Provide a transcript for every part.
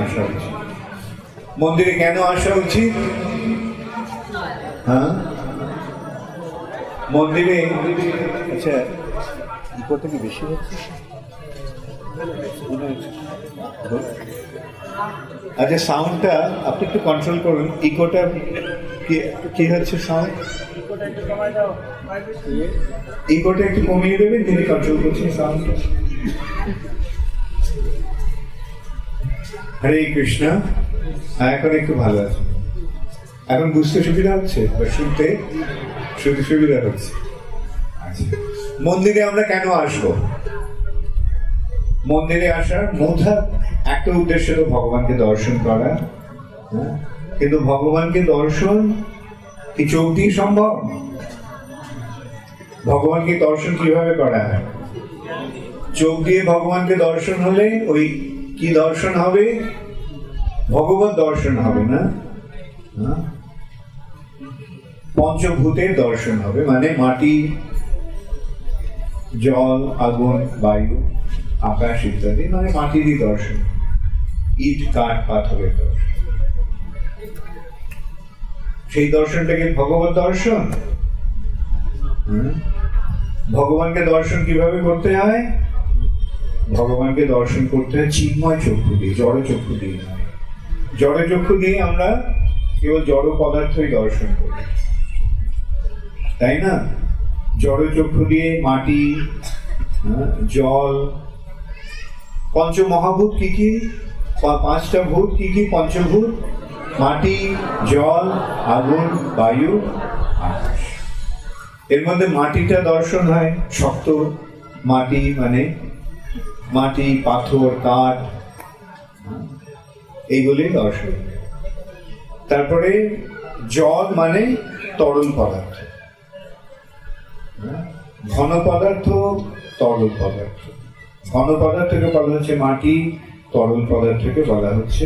আসা উচিত। মন্দিরে কেন আসা উচিত? হ্যাঁ, মন্দিরে আচ্ছা ইকোটা কি বেশি হচ্ছে? আচ্ছা, সাউন্ডটা আপনি একটু কন্ট্রোল করুন। ইকোটা কি হচ্ছে সাউন্ড? ইকোটা একটু কমিয়ে দেবেন, তিনি কন্ট্রোল করছেন সাউন্ডটা। হরে কৃষ্ণ। এখন একটু ভালো আছে, এখন বুঝতে সুবিধা হচ্ছে, শুনতে সুবিধা হচ্ছে। আচ্ছা, মন্দিরে আমরা কেন আসবো? মন্দিরে আসার মূলধা একটা উদ্দেশ্য তো ভগবানকে দর্শন করা। কিন্তু ভগবানকে দর্শন কি চোখ দিয়ে সম্ভব? ভগবানকে দর্শন কিভাবে করা হয়? চোখ দিয়ে ভগবানকে দর্শন হলে ওই কি দর্শন হবে? ভগবত দর্শন হবে না, পঞ্চভূতের দর্শন হবে। মানে মাটি, জল, আগুন, বায়ু, আকাশ ইত্যাদি, মানে মাটিরই দর্শন, ইট, কাঠ, পাথরের দর্শন। সেই দর্শনটাকে ভগবত দর্শন। ভগবানকে দর্শন কিভাবে করতে হয়? ভগবানকে দর্শন করতে হয় চিন্ময় চক্ষু দিয়ে, জড় চক্ষু দিয়ে নয়। জড় চক্ষু দিয়ে আমরা কেবল জড় পদার্থই দর্শন করি, তাই না? জড় চক্ষু দিয়ে মাটি, জল, পঞ্চমহাভূত কি কি? পাঁচটা ভূত কি কি? পঞ্চভূত: মাটি, জল, আগুন, বায়ু, আকাশ। এর মধ্যে মাটিটা দর্শন হয়, শক্ত মাটি মানে মাটি, পাথর, কাঠ, এইগুলি দর্শন। তারপরে জল মানে তরল পদার্থ, ঘন পদার্থ, তরল পদার্থ। ঘন পদার্থকে বলা হচ্ছে মাটি, তরল পদার্থকে বলা হচ্ছে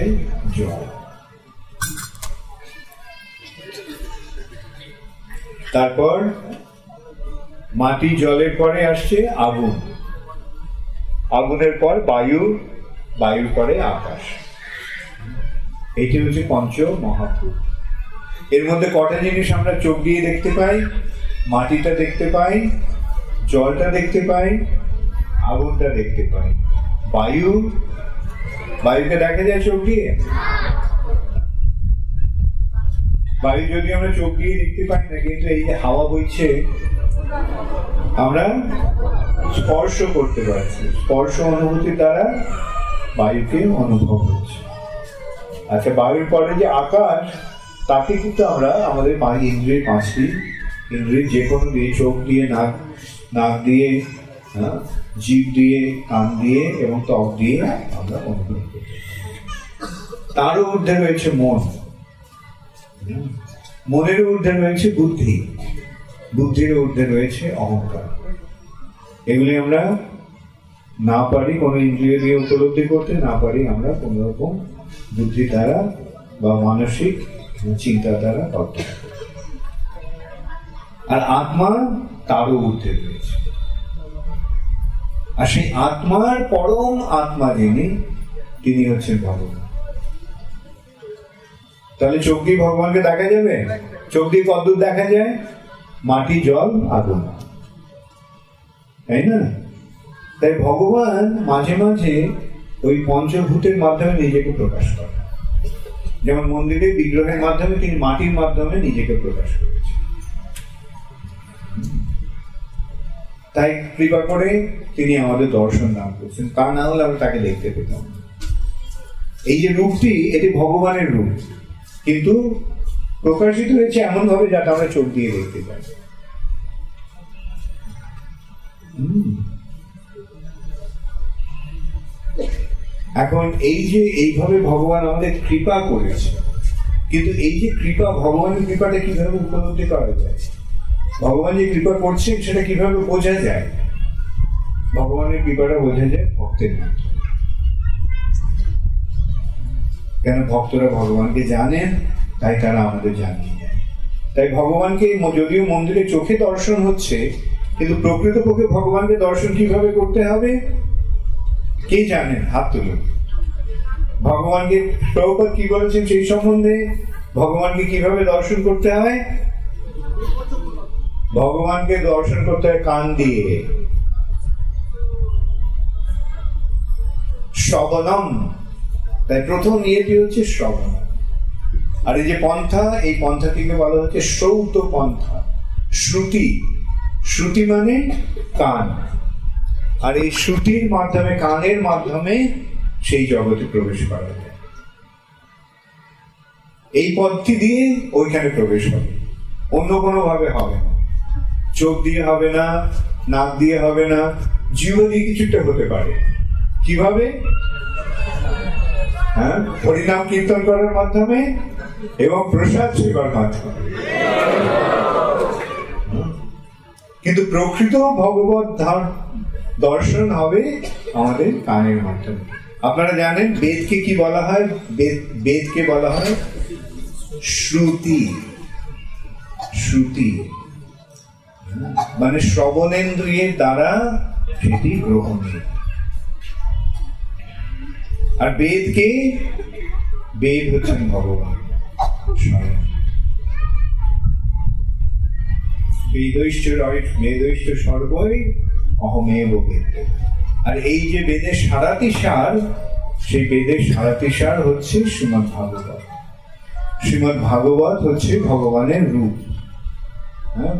জল। তারপর মাটি, জলের পরে আসছে আগুন, আগুনের পর বায়ু, বায়ুর পরে আকাশ। এটি হচ্ছে পঞ্চ মহাভূত। এর মধ্যে কটা জিনিস আমরা চোখ দিয়ে দেখতে পাই? মাটিটা দেখতে পাই, জলটা দেখতে পাই, আগুনটা দেখতে পাই। বায়ু, বায়ুকে দেখা যায় চোখ দিয়ে? বায়ু যদি আমরা চোখ দিয়ে দেখতে পাই না, কিন্তু এই যে হাওয়া বইছে আমরা স্পর্শ করতে পারছি, স্পর্শ অনুভূতির দ্বারা বায়ুকে অনুভব হচ্ছে। আচ্ছা, বায়ুর পরে যে আকাশ, তাকে কিন্তু আমরা আমাদের ইন্দ্রিয়, পাঁচটি ইন্দ্রিয় যে কোনো দিয়ে, চোখ দিয়ে, নাক দিয়ে, জিভ দিয়ে, কান দিয়ে এবং ত্বক দিয়ে আমরা অনুভব করি। তারও ঊর্ধ্বে রয়েছে মন, মনের ঊর্ধ্বে রয়েছে বুদ্ধি, বুদ্ধির ঊর্ধ্বে রয়েছে অহংকার। এগুলি আমরা না পারি কোনো ইন্দ্রিয় দিয়ে উপলব্ধি করতে, না পারি আমরা কোন রকম বুদ্ধি দ্বারা বা মানসিক চিন্তা দ্বারা করতে। আর আত্মা তারও ঊর্ধ্বে রয়েছে। আর সেই আত্মার পরম আত্মা যিনি, তিনি হচ্ছেন ভগবান। তাহলে চোখ দিয়ে ভগবানকে দেখা যাবে? চোখ দিয়ে কতদূর দেখা যায়? মাটি, জল, আগুন, তাই না? তাই ভগবান মাঝে মাঝে ওই পঞ্চভূতের মাধ্যমে নিজেকে প্রকাশ করে। যেমন মন্দিরে বিগ্রহের মাধ্যমে, তিনি মাটির মাধ্যমে নিজেকে প্রকাশ করেছেন। তাই কৃপা করে তিনি আমাদের দর্শন দান করছেন, তা না হলে আমরা তাকে দেখতে পেতাম। এই যে রূপটি, এটি ভগবানের রূপ, কিন্তু প্রকাশিত হয়েছে এমন ভাবে যাতে আমরা চোখ দিয়ে দেখতে পাই। এখন এই যে এইভাবে ভগবান আমাদের কৃপা করেছে, কিন্তু এই যে কৃপা, ভগবানের কৃপাটা কিভাবে উপলব্ধি করা যায়? ভগবান যে কৃপা করছেন সেটা কিভাবে বোঝা যায়? ভগবানের কৃপাটা বোঝা যায় ভক্তের মাধ্যমে। কেন? ভক্তরা ভগবানকে জানেন, তাই তারা আমাদের জানিয়ে দেয়। তাই ভগবানকে যদিও মন্দিরে চোখে দর্শন হচ্ছে, কিন্তু প্রকৃতপক্ষে ভগবানকে দর্শন কিভাবে করতে হবে কে জানেন? হাত তুলুন। ভগবানকে প্রভুপাদ কি বলেছেন সেই সম্বন্ধে? ভগবানকে কিভাবে দর্শন করতে হয়? ভগবানকে দর্শন করতে হয় কান দিয়ে, শ্রবণম। তাই প্রথম নিয়তি হচ্ছে শ্রবণ। আর এই যে পন্থা, এই পন্থাটিকে বলা হচ্ছে শ্রৌত পন্থা। শ্রুতি, শ্রুতি মানে কান, আর এই শ্রুতির মাধ্যমে, কানের মাধ্যমে সেই জগতে প্রবেশ করা যায়। এই পথটি দিয়ে ওইখানে প্রবেশ হবে, অন্য কোনো ভাবে হবে না। চোখ দিয়ে হবে না, নাক দিয়ে হবে না, জিভ দিয়ে কিছুটা হতে পারে। কিভাবে? হ্যাঁ, হরিনাম কীর্তন করার মাধ্যমে এবং প্রসাদ সেবার মাধ্যমে। কিন্তু প্রকৃত ভগবত দর্শন হবে আমাদের কানের মাধ্যমে। আপনারা জানেন বেদকে কি বলা হয়? বেদকে বলা হয় শ্রুতি। শ্রুতি মানে শ্রবণেন্দ্রিয়ের দ্বারা সেটি গ্রহণীয়। আর বেদকে, বেদ হচ্ছেন ভগবান স্বয়ং। বেদৈশ্চ সর্বই অহমেব বেদ। আর এই যে বেদের সারাটি সার, সেই বেদের সারাটি সার হচ্ছে শ্রীমদ্ ভাগবত। শ্রীমদ্ ভাগবত হচ্ছে ভগবানের রূপ।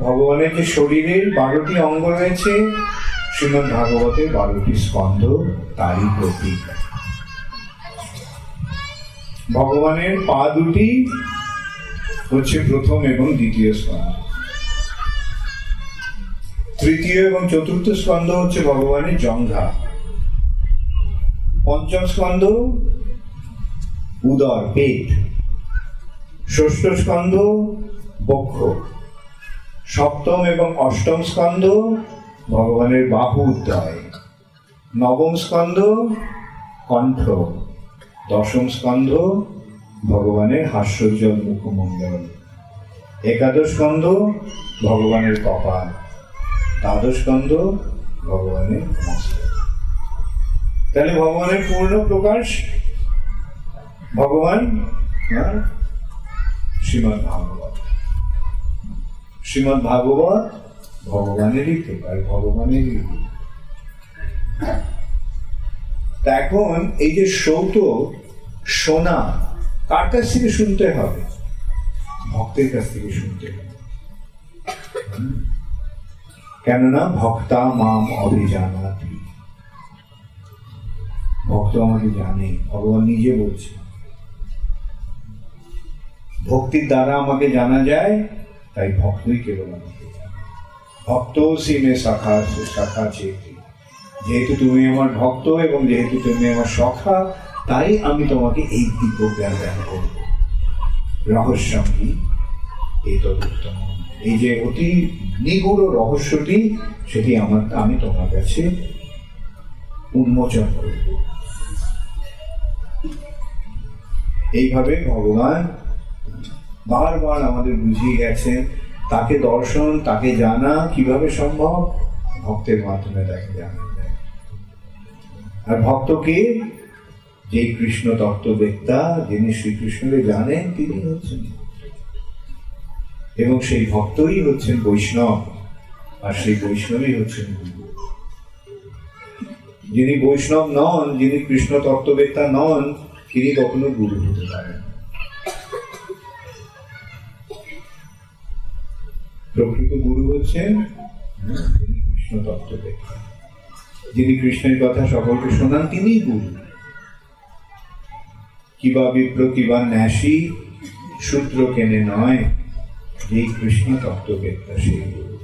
ভগবানের যে শরীরের 12টি অঙ্গ রয়েছে, শ্রীমদ্ ভাগবতের 12টি স্কন্ধ তারই প্রতীক। ভগবানের পা দুটি হচ্ছে প্রথম এবং দ্বিতীয় স্কন্ধ। তৃতীয় এবং চতুর্থ স্কন্ধ হচ্ছে ভগবানের জঙ্ঘা। পঞ্চম স্কন্ধ উদর, পেট। ষষ্ঠ স্কন্ধ বক্ষ। সপ্তম এবং অষ্টম স্কন্ধ ভগবানের বাহু উদ্দয়। নবম স্কন্ধ কণ্ঠ। দশম স্কন্ধ ভগবানের হাস্যোজ্জ্বল মুখমণ্ডল। একাদশ স্কন্ধ ভগবানের কপাল। দ্বাদশ স্কন্ধ ভগবানের মস্তক। তাহলে ভগবানের পূর্ণ প্রকাশ ভগবান শ্রীমদ্ ভাগবত। শ্রীমদ্ ভাগবত ভগবানেরই প্রকাশ, ভগবানেরই। এখন এই যে শ্রৌত, শোনা, কার কাছ থেকে শুনতে হবে? ভক্তের কাছ থেকে শুনতে হবে। কেননা ভক্তা মাম অভিজানাতি, ভক্ত আমাকে জানে। ভগবান নিজে বলছে ভক্তির দ্বারা আমাকে জানা যায়, তাই ভক্তই কেবল আমাকে জানে। ভক্ত সিমে শাখা শাখা চেতি। যেহেতু তুমি আমার ভক্ত এবং যেহেতু তুমি আমার সখা, তাই আমি তোমাকে এই দিব্য জ্ঞান দান করব। রহস্যম কি এতদুত্তম, এই যে অতি নিগূঢ় রহস্যটি, সেটি আমি তোমার কাছে উন্মোচন করব। এইভাবে ভগবান বারবার আমাদের বুঝিয়ে গেছেন তাকে দর্শন, তাকে জানা কিভাবে সম্ভব? ভক্তের মাধ্যমে তাকে জানা যায়। আর ভক্তকে, যে কৃষ্ণ তত্ত্ববেত্তা, যিনি শ্রীকৃষ্ণকে জানেন, তিনি হচ্ছেন, এবং সেই ভক্তই হচ্ছেন বৈষ্ণব, আর সেই বৈষ্ণবই হচ্ছেন গুরু। যিনি বৈষ্ণব নন, যিনি কৃষ্ণ তত্ত্ববেত্তা নন, তিনি কখনো গুরু হতে পারেন। প্রকৃত গুরু হচ্ছেন যিনি কৃষ্ণ তত্ত্ববেত্তা, যিনি কৃষ্ণের কথা সকলকে শোনান, তিনিই গুরু। কিবা বিপ্র কিবা ন্যাসী, সূত্র কেনে নয়, যেই কৃষ্ণ তত্ত্ববেত্তা সেই গুরু।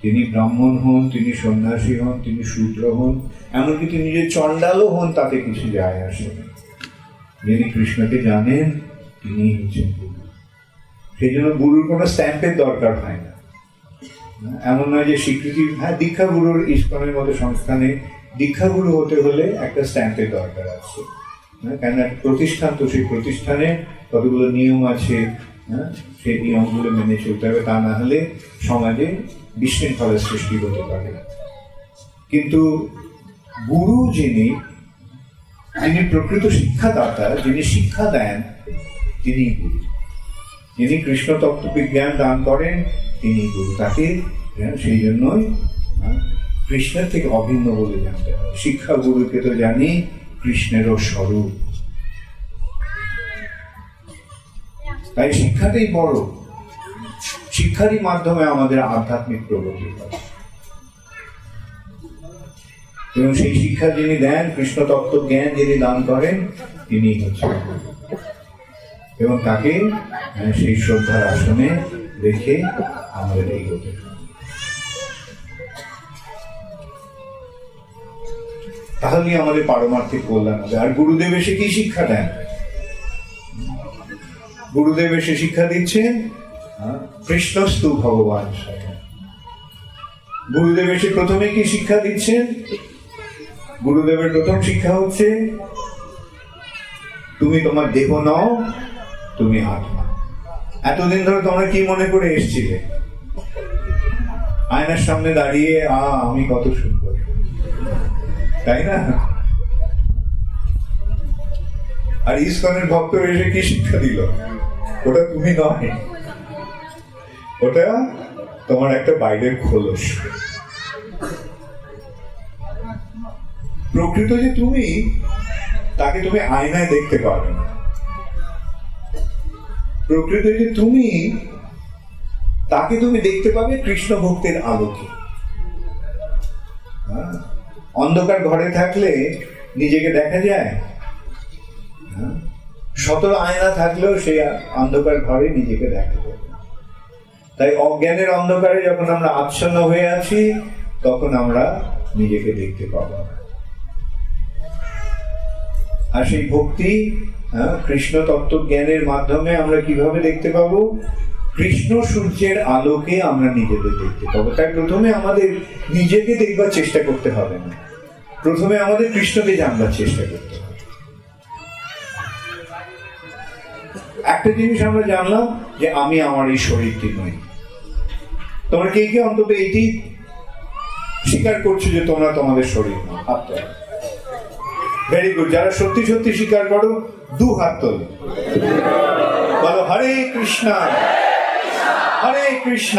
তিনি ব্রাহ্মণ হন, তিনি সন্ন্যাসী হন, তিনি শূদ্র হন, এমনকি তিনি যে চণ্ডালও হন, তাতে কিছু যায় আসে না। যিনি কৃষ্ণকে জানেন, তিনি হচ্ছেন গুরু। সেই জন্য গুরুর কোনো স্ট্যাম্পের দরকার হয় না। এমন নয় যে স্বীকৃতি, হ্যাঁ দীক্ষাগুরুর ইস্কনের মতো সংস্থানে দীক্ষাগুরু হতে হলে একটা স্ট্যাম্পের দরকার আছে। কেন একটা প্রতিষ্ঠান, তো সেই প্রতিষ্ঠানে কতগুলো নিয়ম আছে, সেই নিয়মগুলো মেনে চলতে হবে, তা না হলে সমাজে বিশৃঙ্খলার সৃষ্টি হতে পারে। কিন্তু গুরু যিনি, যিনি প্রকৃত শিক্ষাদাতা, যিনি শিক্ষা দেন, তিনি গুরু। যিনি কৃষ্ণ তত্ত্ববিজ্ঞান দান করেন, তিনি গুরু। তাকে সেই জন্যই কৃষ্ণের থেকে অভিন্ন বলে জানতে হবে। শিক্ষা গুরুকে তো জানি কৃষ্ণেরও স্বরূপ। তাই শিক্ষাটাই বড়। শিক্ষারই মাধ্যমে আমাদের আধ্যাত্মিক প্রগতি হয়। এবং সেই শিক্ষা যিনি দেন, কৃষ্ণ তত্ত্ব জ্ঞান যিনি দান করেন, তিনি হচ্ছেন। এবং তাকে সেই শ্রদ্ধার আসনে রেখে আমাদের এগোতে হবে। তাহলেই আমাদের পারমার্থিক কল্যাণ হবে। আর গুরুদেব এসে কি শিক্ষা দেন? গুরুদেব এসে শিক্ষা দিচ্ছেন কৃষ্ণস্তু ভগবান। গুরুদেব এসে প্রথমে কি শিক্ষা দিচ্ছেন? গুরুদেবের প্রথম শিক্ষা হচ্ছে তুমি তোমার দেহ নও, তুমি আত্মা। এতদিন ধরে তোমরা কি মনে করে এসছিলে? আয়নার সামনে দাঁড়িয়ে আমি কত সুন্দর, তাই না? আর ইসকনের ভক্ত এসে কি শিক্ষা দিল? ওটা তুমি নয়, ওটা তোমার একটা বাইরের খোলস। প্রকৃত যে তুমি, তাকে তুমি আয়নায় দেখতে পাবে না। প্রকৃত যে তুমি, তাকে তুমি দেখতে পাবে কৃষ্ণ ভক্তের আলোকে। অন্ধকার ঘরে থাকলে নিজেকে দেখা যায়, শত আয়না থাকলেও সেই অন্ধকার ঘরে নিজেকে দেখা যায়। তাই অজ্ঞানের অন্ধকারে যখন আমরা আচ্ছন্ন হয়ে আছি, তখন আমরা নিজেকে দেখতে পাবো না। আর সেই ভক্তি, কৃষ্ণ তত্ত্ব জ্ঞানের মাধ্যমে আমরা কিভাবে দেখতে পাবো? কৃষ্ণ সূর্যের আলোকে আমরা নিজেদের দেখতে পাবো। তাই প্রথমে আমাদের নিজেকে দেখবার চেষ্টা করতে হবে না, প্রথমে আমাদের কৃষ্ণকে জানবার চেষ্টা করতে হবে। একটা জিনিস আমরা জানলাম যে আমি আমার এই শরীরটি নই। তোমরা কে কে অন্তত এটি স্বীকার করছো যে তোমরা তোমাদের শরীর নয়? হাত তোলো। Very good. যারা সত্যি সত্যি স্বীকার করো, 2 হাত তোলো, বলো হরে কৃষ্ণ হরে কৃষ্ণ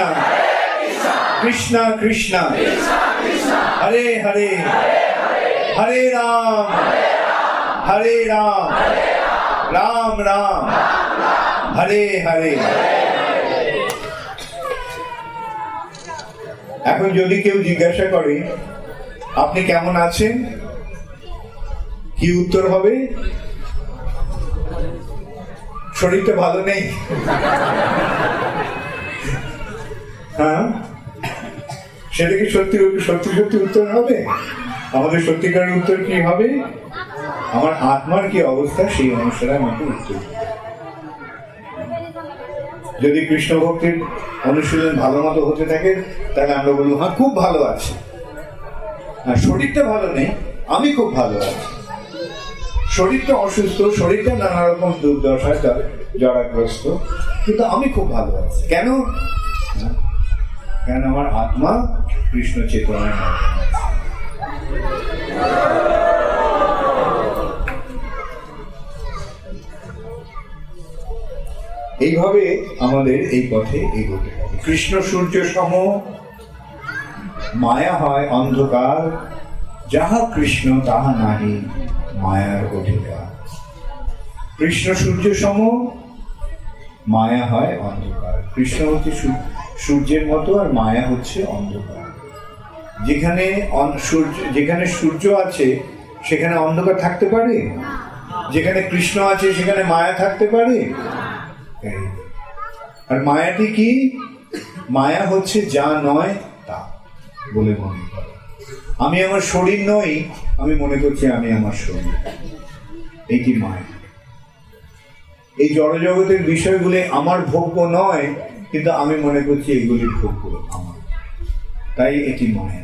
কৃষ্ণ কৃষ্ণ হরে হরে হরে রাম হরে রাম রাম রাম হরে হরে। এখন যদি কেউ জিজ্ঞাসা করে আপনি কেমন আছেন, কি উত্তর হবে? শরীরটা ভালো নেই। হ্যাঁ, সেটা কি সত্যি সত্যি সত্যি উত্তর হবে? আমাদের সত্যিকারের উত্তর কি হবে? আমার আত্মার কি অবস্থা, সেই অনুসারে আমাকে উত্তর। যদি কৃষ্ণ ভক্তির অনুশীলন ভালো মতো হতে থাকে, তাহলে আমরা বলবো হ্যাঁ খুব ভালো আছে। আর শরীরটা ভালো নেই, আমি খুব ভালো আছি। শরীরটা অসুস্থ, শরীরটা নানা রকম দুর্দশায় জড়াগ্রস্ত, কিন্তু আমি খুব ভালো আছি। কেন? কারণ আমার আত্মা কৃষ্ণ চেতনায়। এইভাবে আমাদের এই পথে এগোতে হবে। কৃষ্ণ সূর্য সম, মায়া হয় অন্ধকার, যাহা কৃষ্ণ তাহা নাহি মায়ার অধিকার। কৃষ্ণ সূর্য সম, মায়া হয় অন্ধকার। কৃষ্ণ হচ্ছে সূর্যের মতো, আর মায়া হচ্ছে অন্ধকার। যেখানে সূর্য আছে সেখানে অন্ধকার থাকতে পারে? যেখানে কৃষ্ণ আছে সেখানে মায়া থাকতে পারে? আর মায়াটি কি? মায়া হচ্ছে যা নয় তা বলে মনে করে। আমি আমার শরীর নই, আমি মনে করছি আমি আমার শরীর। এইটি মায়া। এই জড়জগতের বিষয়গুলি আমার ভোগ্য নয়, কিন্তু আমি মনে করছি এগুলির ভোগ্য আমার, তাই এটি মায়া।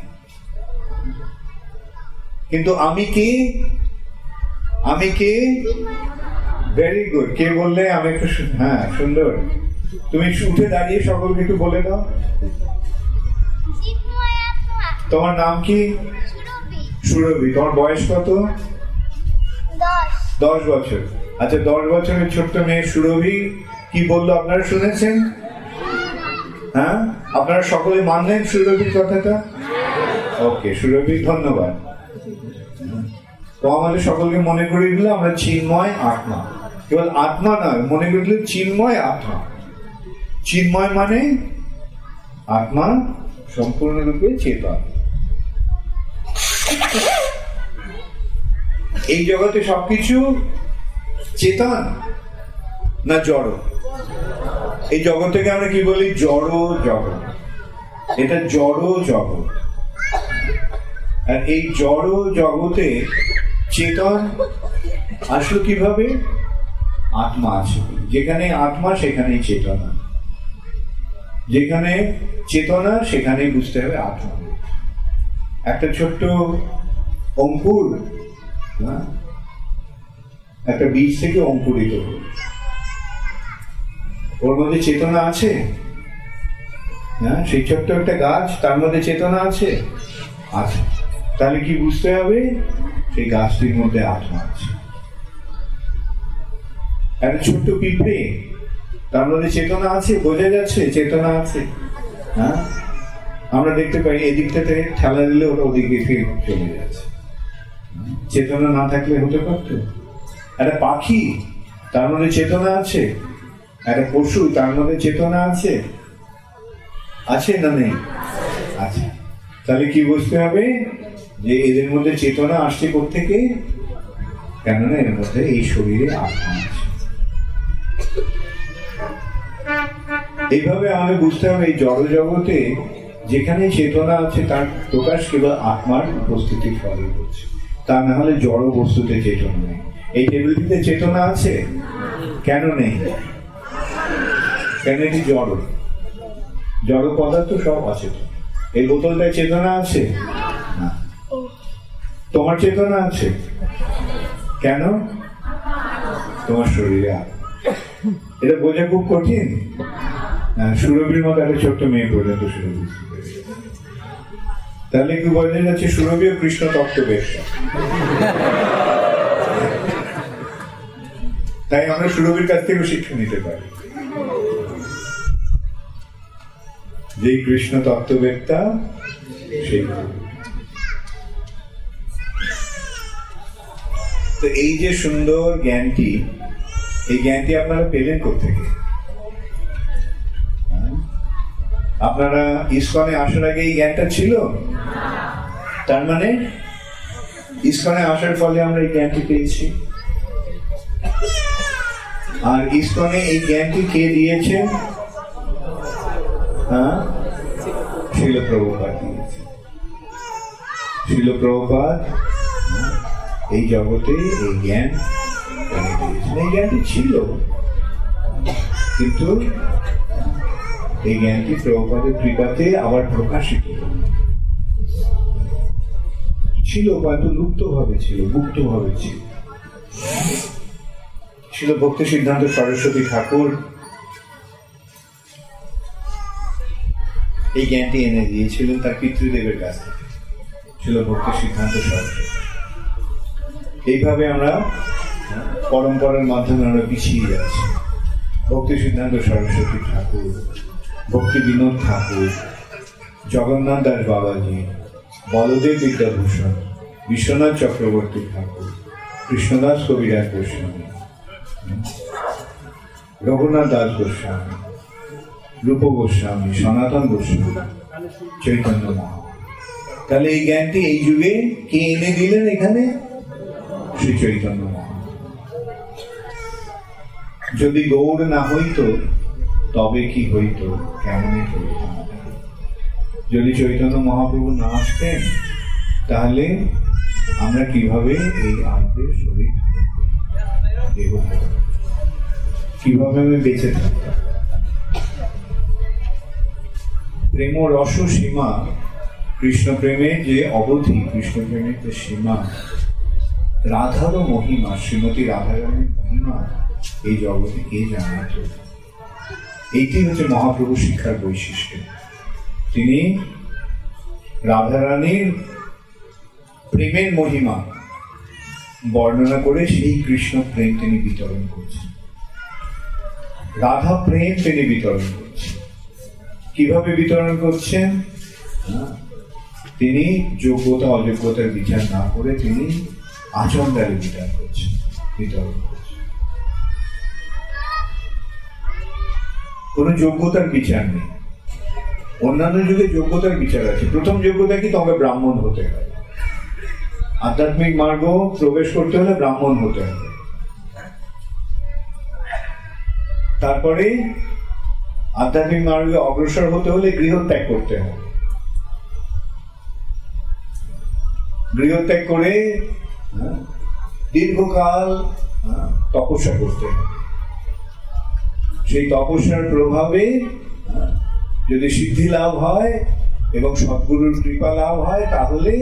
কিন্তু আমি কি? আমি কি? Very good. কে বললে? আমি একটু, হ্যাঁ সুন্দর। তুমি উঠে দাঁড়িয়ে সকলকে একটু বলে দাও তোমার নাম কি? সুরভি। তোমার বয়স কত? 10 বছর। আচ্ছা, 10 বছরের ছোট্ট মেয়ে সুরভি কি বললো আপনারা শুনেছেন? হ্যাঁ, আপনারা সকলে মানলেন সুরভির কথাটা? ওকে সুরভি, ধন্যবাদ। তো আমাদের সকলকে মনে করিয়ে দিল আমরা চিন্ময় আত্মা। কেবল আত্মা নয়, মনে করিয়ে দিল চিন্ময় আত্মা। চিন্ময় মানে আত্মা সম্পূর্ণরূপে চেতন। এই জগতে সবকিছু চেতন না জড়? এই জগৎটাকে আমরা কি বলি? জড় জগৎ। এটা জড় জগৎ। আর এই জড় জগতে চেতন আসলো কিভাবে? আত্মা আছে। যেখানে আত্মা সেখানেই চেতনা, যেখানে চেতনা সেখানেই বুঝতে হবে আত্মা। একটা ছোট্ট অঙ্কুর একটা বীজ থেকে অঙ্কুরিত, ওর মধ্যে চেতনা আছে? হ্যাঁ, সেই ছোট্ট একটা গাছ, তার মধ্যে চেতনা আছে? আছে। তাহলে কি বুঝতে হবে? সেই গাছটির মধ্যে আত্মা আছে। একটা ছোট্ট পিঁপড়ে, তার মধ্যে চেতনা আছে? বোঝা যাচ্ছে চেতনা আছে। হ্যাঁ, আমরা দেখতে পাই এদিক থেকে ঠেলা দিলে ওটা ওদিকে ফিরে চলে যাচ্ছে। চেতনা না থাকলে হতে পারত? একটা পাখি, তার মধ্যে চেতনা আছে? একটা পশু, তার মধ্যে চেতনা আছে? আছে না নেই? আছে। তাহলে কি বুঝতে হবে? যে এদের মধ্যে চেতনা আসছে কোত্থেকে? কেননা এর মধ্যে এই শরীরে আত্মা আছে। এইভাবে আমাদের বুঝতে হবে এই জড় জগতে যেখানে চেতনা আছে তার প্রকাশ কেবল আত্মার উপস্থিতির ফলে হচ্ছে। তা না হলে জড় বস্তুতে চেতনা নেই। এই টেবিলটিতে চেতনা আছে? কেন নেই? কেন? এটি জড়, জড় পদার্থ সব অচেতন। এই বোতলটায় চেতনা আছে? না। তোমার চেতনা আছে? কেন? তোমার শরীরে আত্মা। এটা বোঝা খুব কঠিন। সুরভির মতো একটা ছোট্ট মেয়ে পর্যন্ত সুরভি। তাহলে কি বোঝা যাচ্ছে? সুরভিও কৃষ্ণ তত্ত্ববেদ। তাই আমরা সুরভির কাছ থেকেও শিক্ষা নিতে পারি। যেই কৃষ্ণ তত্ত্ববেত্তা সেই। তো এই যে সুন্দর জ্ঞানটি, এই জ্ঞানটি আপনারা পেলেন কোত্থেকে? আপনারা ইসকনে আসার আগে এই জ্ঞানটা ছিল? তার মানে ইসকনে আসার ফলে আমরা এই জ্ঞানটি পেয়েছি। আর ইসকনে এই জ্ঞানটি কে দিয়েছেন? শিল প্রভুপাদ দিয়েছে। শিল প্রভুপাদ এই জগতে এই জ্ঞান দিয়েছেন। এই জ্ঞানটি ছিল, কিন্তু এই জ্ঞানটি প্রভুপাদের কৃপাতে আবার প্রকাশিত ছিল, হয়তো লুপ্ত ভাবে ছিল, গুপ্ত ভাবে ছিল। ছিল ভক্তি সিদ্ধান্ত সরস্বতী ঠাকুর এই জ্ঞানটি এনে দিয়েছিলেন তার পিতৃদেবের কাছ থেকে। ছিল ভক্তি সিদ্ধান্ত সরস্বতী। এইভাবে আমরা পরম্পরার মাধ্যমে আমরা পিছিয়ে যাচ্ছি। ভক্তি সিদ্ধান্ত সরস্বতী ঠাকুর, ভক্তি বিনোদ ঠাকুর, জগন্নাথ দাস বাবাজি, বলদেব বিদ্যাভূষণ, বিশ্বনাথ চক্রবর্তী ঠাকুর, কৃষ্ণদাস কবিরাজ গোস্বামী, রঘুনাথ দাস গোস্বামী, রূপ গোস্বামী, সনাতন গোস্বামী, চৈতন্য মহাপ্রভু। তাহলে এই জ্ঞানটি এই যুগে কে এনে দিলেন এখানে? শ্রী চৈতন্য মহাপ্রভু। যদি গৌর না হইত তবে কি হইত, কেমনই হইত। যদি চৈতন্য মহাপ্রভু না আসতেন তাহলে আমরা কিভাবে এই আমাদের শরীর দেহ কিভাবে আমি বেঁচে থাকতাম? প্রেম রস সীমা, কৃষ্ণ প্রেমের যে অবধি, কৃষ্ণ প্রেমের যে সীমা, রাধারও মহিমা, শ্রীমতী রাধারানীর মহিমা এই জগতে কে জানাত? এইটি হচ্ছে মহাপ্রভু শিক্ষার বৈশিষ্ট্য। তিনি রাধারানীর প্রেমের মহিমা বর্ণনা করে সেই কৃষ্ণ প্রেম তিনি বিতরণ করছেন, রাধা প্রেম তিনি বিতরণ করছেন। কিভাবে বিতরণ করছেন? তিনি যোগ্যতা অযোগ্যতার বিচার না করে তিনি আচরণারে বিতরণ করছেন। কোন যোগ্যতার বিচার নেই। অন্যান্য যুগে যোগ্যতার বিচার আছে। প্রথম যোগ্যতা কি? তবে ব্রাহ্মণ হতে হবে। আধ্যাত্মিক মার্গ প্রবেশ করতে হলে ব্রাহ্মণ হতে হবে। তারপরে আধ্যাত্মিক মার্গে অগ্রসর হতে হলে গৃহত্যাগ করতে হবে। গৃহত্যাগ করে দীর্ঘকাল তপস্যা করতে হবে। সেই তপস্যার প্রভাবে যদি সিদ্ধি লাভ হয় এবং সদ্গুরুর কৃপা লাভ হয় তাহলে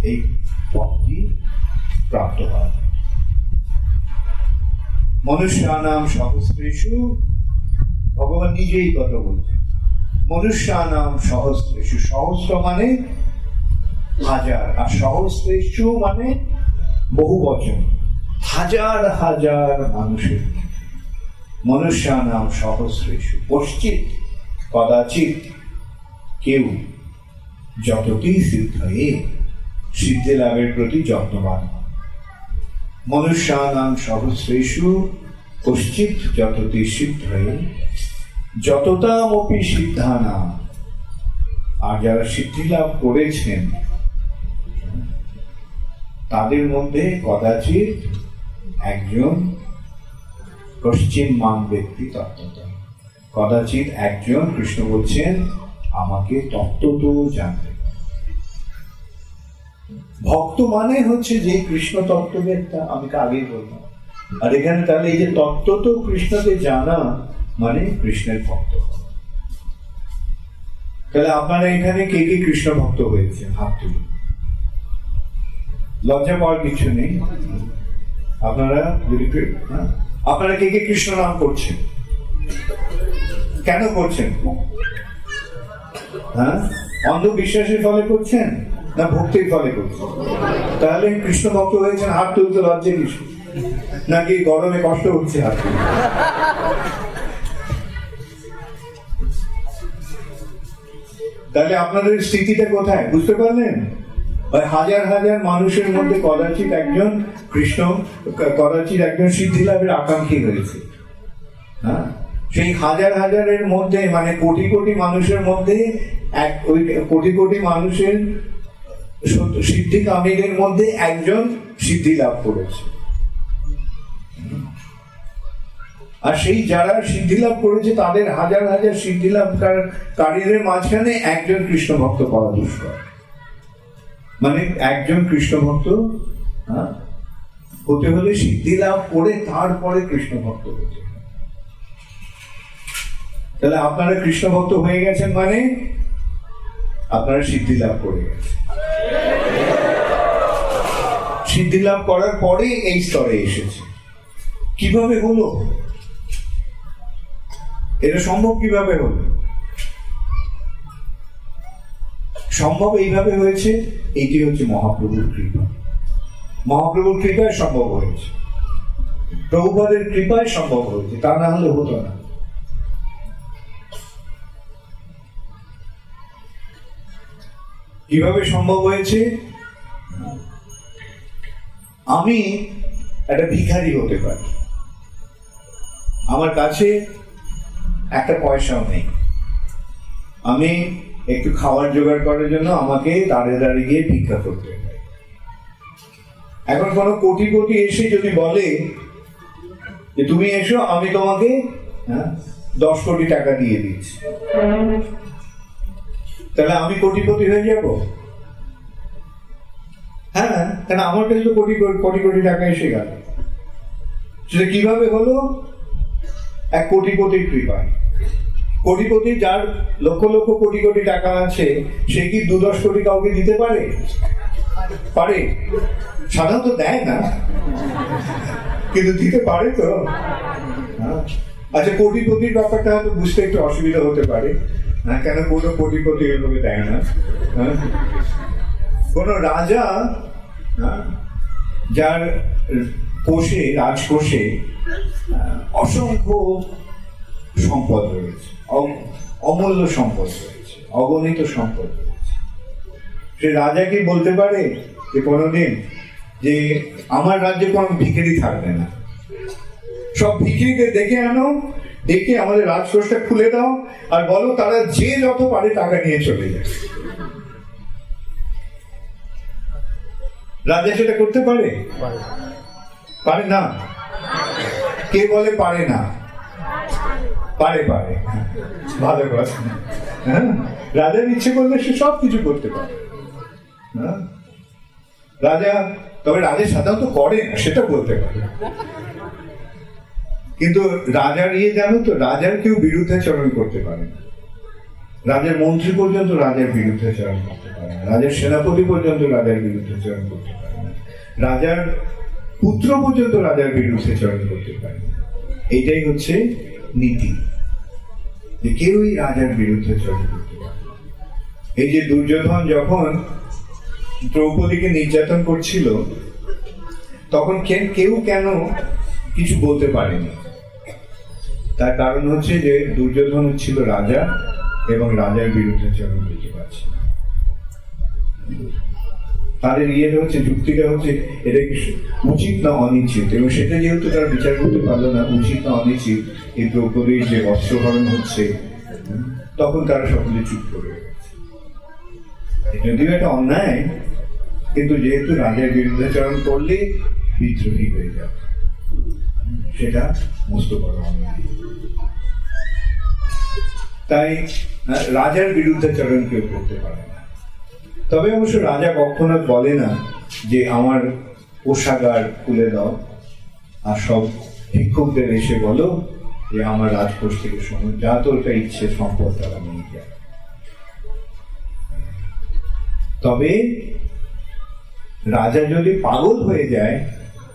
এই পথটি প্রাপ্ত হয়। মনুষ্যানাম সহস্রেষু, ভগবান নিজেই কথা বলছেন, মনুষ্যানাম সহস্রেষু। সহস্র মানে হাজার, আর সহস্রেষু মানে বহু বচন, হাজার হাজার মানুষের। মনুষ্যানাম সহস্রেষু কশ্চিৎ কদাচিৎ, কেউ যতটি সিদ্ধয়ে, সিদ্ধি লাভের প্রতি যত্নবান। মনুষ্যানাম সহস্রেষু কশ্চিৎ যততি সিদ্ধয়ে যততামপি সিদ্ধানাম। আর যারা সিদ্ধি লাভ করেছেন তাদের মধ্যে কদাচিৎ একজন, পশ্চিম মান ব্যক্তি তত্ত্বত, কদাচিৎ একজন, কৃষ্ণ বলছেন আমাকে তত্ত্বত জানতে। ভক্ত মানে হচ্ছে যে কৃষ্ণ তত্ত্ববেত্তা, আমি আগেই বললাম। আর এখানে তাহলে এই যে তত্ত্বত কৃষ্ণকে জানা মানে কৃষ্ণের ভক্ত। তাহলে আপনারা এখানে কে কে কৃষ্ণ ভক্ত হয়েছেন? হাত তুলুন। লজ্জা পাওয়ার কিছু নেই। আপনারা আপনারা কে কে কৃষ্ণ নাম করছেন? কেন করছেন? অন্ধবিশ্বাসের ফলে করছেন না ভক্তির ফলে করছেন? তাহলে কৃষ্ণ ভক্ত হয়েছেন, হাত তুলতে লজ্জা কিছু নাকি গরমে কষ্ট হচ্ছে হাত তুলতে? তাহলে আপনাদের স্থিতিটা কোথায় বুঝতে পারলেন? হাজার হাজার মানুষের মধ্যে কদাচিৎ একজন কৃষ্ণ, কদাচিৎ একজন সিদ্ধি লাভের আকাঙ্ক্ষী হয়েছে। হ্যাঁ, সেই হাজার হাজারের মধ্যে মানে কোটি কোটি মানুষের মধ্যে ওই কোটি কোটি মানুষের সিদ্ধি কামীদের মধ্যে একজন সিদ্ধি লাভ করেছে। আর সেই যারা সিদ্ধি লাভ করেছে তাদের হাজার হাজার সিদ্ধি লাভকারীদের মাঝখানে একজন কৃষ্ণ ভক্ত পাওয়া দুষ্কর। মানে একজন কৃষ্ণ ভক্ত হতে হলে সিদ্ধি লাভ করে তারপরে কৃষ্ণ ভক্ত হতে। তাহলে আপনারা কৃষ্ণ ভক্ত হয়ে গেছেন মানে আপনারা সিদ্ধি লাভ করে গেছেন। সিদ্ধি লাভ করার পরে এই স্তরে এসেছে। কিভাবে হলো এটা সম্ভব? কিভাবে হলো সম্ভব? এইভাবে হয়েছে। এটি হচ্ছে মহাপ্রভুর কৃপা। মহাপ্রভুর কৃপায় সম্ভব হয়েছে, প্রভুপাদের কৃপায় সম্ভব হয়েছে, তা না হলে হতো না। কিভাবে সম্ভব হয়েছে? আমি একটা ভিখারি হতে পারি, আমার কাছে একটা পয়সাও নেই, আমি একটু খাবার জোগাড় করার জন্য আমাকে দাঁড়িয়ে দাঁড়িয়ে গিয়ে ভিক্ষা করতে হয়। এখন কোনো কোটি কোটি এসে যদি বলে যে তুমি এসো, আমি তোমাকে 10 কোটি টাকা দিয়ে দিচ্ছি, তাহলে আমি কোটিপতি হয়ে যাব? হ্যাঁ, কেন আমার কাছে তো কোটি কোটি টাকা এসে গেল। সেটা কিভাবে হলো? এক কোটিপতির কৃপায়। কোটিপতি যার লক্ষ লক্ষ কোটি কোটি টাকা আছে, সে কি 2-10 কোটি কাউকে দিতে পারে? পারে? সাধারণত দেয় না, কিন্তু দিতে পারে তো। আচ্ছা, কোটিপতির ব্যাপারটা হয়তো বুঝতে একটু অসুবিধা হতে পারে। কেন কোনো কোটিপতি এভাবে দেয় না? কোন রাজা যার কোষে, রাজকোষে অসংখ্য সম্পদ রয়েছে, অমূল্য সম্পদ রয়েছে, অগণিত সম্পদ রয়েছে। সে রাজা কি বলতে পারে যে কোনোদিন যে আমার রাজ্যে কোনো ভিখারি থাকবে না, সব ভিখারিদের ডেকে আনো, ডেকে আমাদের রাজকোষটা খুলে দাও আর বলো তারা যে যত পারে টাকা নিয়ে চলে যায়? রাজা সেটা করতে পারে? পারে না। কে বলে পারে না? পারে, পারে, ভালো কথা। হ্যাঁ, রাজার ইচ্ছে করলে সে সব কিছু করতে পারে। রাজা, তবে রাজা সাধারণত করে না, সেটা বলতে পারে। কিন্তু রাজার জানো তো, রাজার কেউ বিরুদ্ধাচরণ করতে পারে না। রাজার মন্ত্রী পর্যন্ত রাজার বিরুদ্ধাচরণ করতে পারে না, রাজার সেনাপতি পর্যন্ত রাজার বিরুদ্ধাচরণ করতে পারে না, রাজার পুত্র পর্যন্ত রাজার বিরুদ্ধাচরণ করতে পারে না। এইটাই হচ্ছে নীতি, যে কেউই রাজার বিরুদ্ধাচরণ করতে পারে না। এই যে দুর্যোধন যখন দ্রৌপদীকে নির্যাতন করছিল, তখন কেউ কেন কিছু বলতে পারেনি? তার কারণ হচ্ছে যে দুর্যোধন ছিল রাজা এবং রাজার বিরুদ্ধাচরণ করতে পারছে। তাদের হচ্ছে, যুক্তিটা হচ্ছে এটা কি উচিত না অনিশ্চিত, এবং সেটা যেহেতু তারা বিচার করতে পারলো না উচিত না অনিশ্চিত, এই দ্রৌপদীর যে বস্ত্রহরণ হচ্ছে, তখন তারা সকলে চুপ করে গেছে। যদিও এটা অন্যায়, কিন্তু যেহেতু রাজার বিরুদ্ধাচরণ করলে বিদ্রোহী হয়ে যাবে, সেটা মস্ত বড় অন্যায়। তাই রাজার বিরুদ্ধাচরণ কেউ করতে পারে না। তবে অবশ্য রাজা কখনো বলে না যে আমার কোষাগার খুলে দাও আর সব ভিক্ষুকদের এসে বলো যে আমার রাজকোষ থেকে যা তোরটা ইচ্ছে সম্পদ তারা নিয়ে যায়। তবে রাজা যদি পাগল হয়ে যায়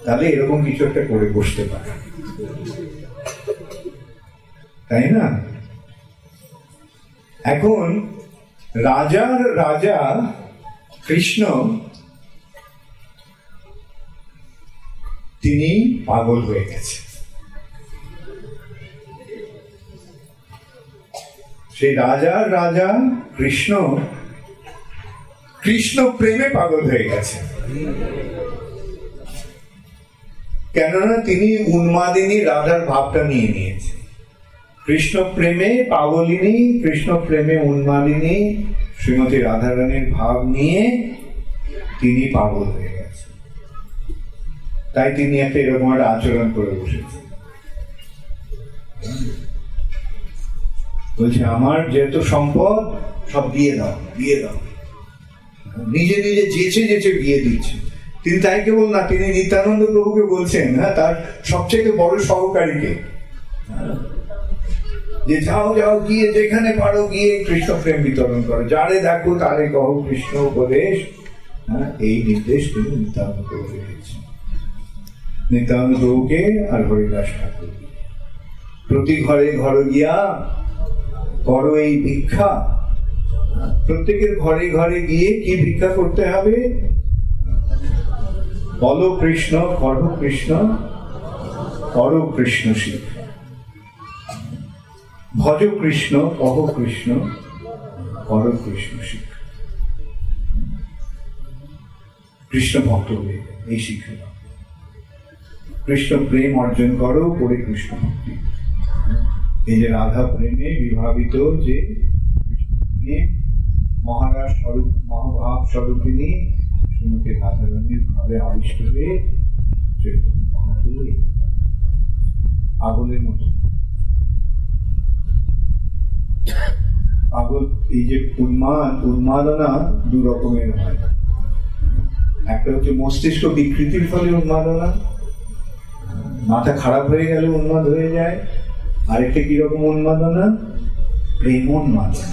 তাহলে এরকম কিছু একটা করে বসতে পারে, তাই না? এখন রাজার রাজা কৃষ্ণ, তিনি পাগল হয়ে গেছে। সেই রাজার রাজা কৃষ্ণ, কৃষ্ণ প্রেমে পাগল হয়ে গেছে। কেননা তিনি উন্মাদিনী রাধার ভাবটা নিয়ে নিয়েছে। কৃষ্ণ প্রেমে পাগলিনী, কৃষ্ণ প্রেমে উন্মাদিনী শ্রীমতী রাধারানীর ভাব নিয়ে তিনি পাগল হয়ে গেছে। তাই তিনি একটা এরকম একটা আচরণ করে বসেছেন। বলছে আমার যেহেতু সম্পদ সব দিয়ে দাও, দিয়ে দাও। নিজে নিজে যেচে যেচে বিয়ে দিচ্ছে। তিনি তাই কেবল না, তিনি নিত্যানন্দ প্রভুকে বলছেন, হ্যাঁ, তার সবচেয়ে বড় সহকারীকে, যে যাও যাও গিয়ে যেখানে পারো গিয়ে কৃষ্ণ প্রেম বিতরণ করো, যারে দেখো তারে কহো কৃষ্ণ উপদেশ। হ্যাঁ, এই নির্দেশ তিনি নিত্যানন্দ প্রভুকে দিয়েছেন। নিত্যানন্দ প্রভুকে আর হরিদাস ঠাকুর, প্রতি ঘরে ঘর গিয়া করো এই ভিক্ষা। প্রত্যেকের ঘরে ঘরে গিয়ে কি ভিক্ষা করতে হবে? বলো কৃষ্ণ, করো কৃষ্ণ, করো কৃষ্ণ শিক্ষা। ভজ কৃষ্ণ, কহ কৃষ্ণ, করো কৃষ্ণ শিক্ষা। কৃষ্ণ ভক্ত হয়ে এই শিক্ষা দাও। কৃষ্ণ প্রেম অর্জন করো, করে কৃষ্ণ ভক্তি। এই যে রাধা প্রেমে বিভাবিত, যে মহারাজ স্বরূপ, মহাভাব স্বরূপিনী শ্রীমতী রাধারানীর ঘরে আবিষ্ট হয়ে পাগলের মতো। পাগল, এই যে উন্মাদনা দু রকমের হয়। একটা হচ্ছে মস্তিষ্ক বিকৃতির ফলে উন্মাদনা, মাথা খারাপ হয়ে গেলে উন্মাদ হয়ে যায়। আরেকটা কিরকম উন্মাদনা? প্রেম উন্মাদনা,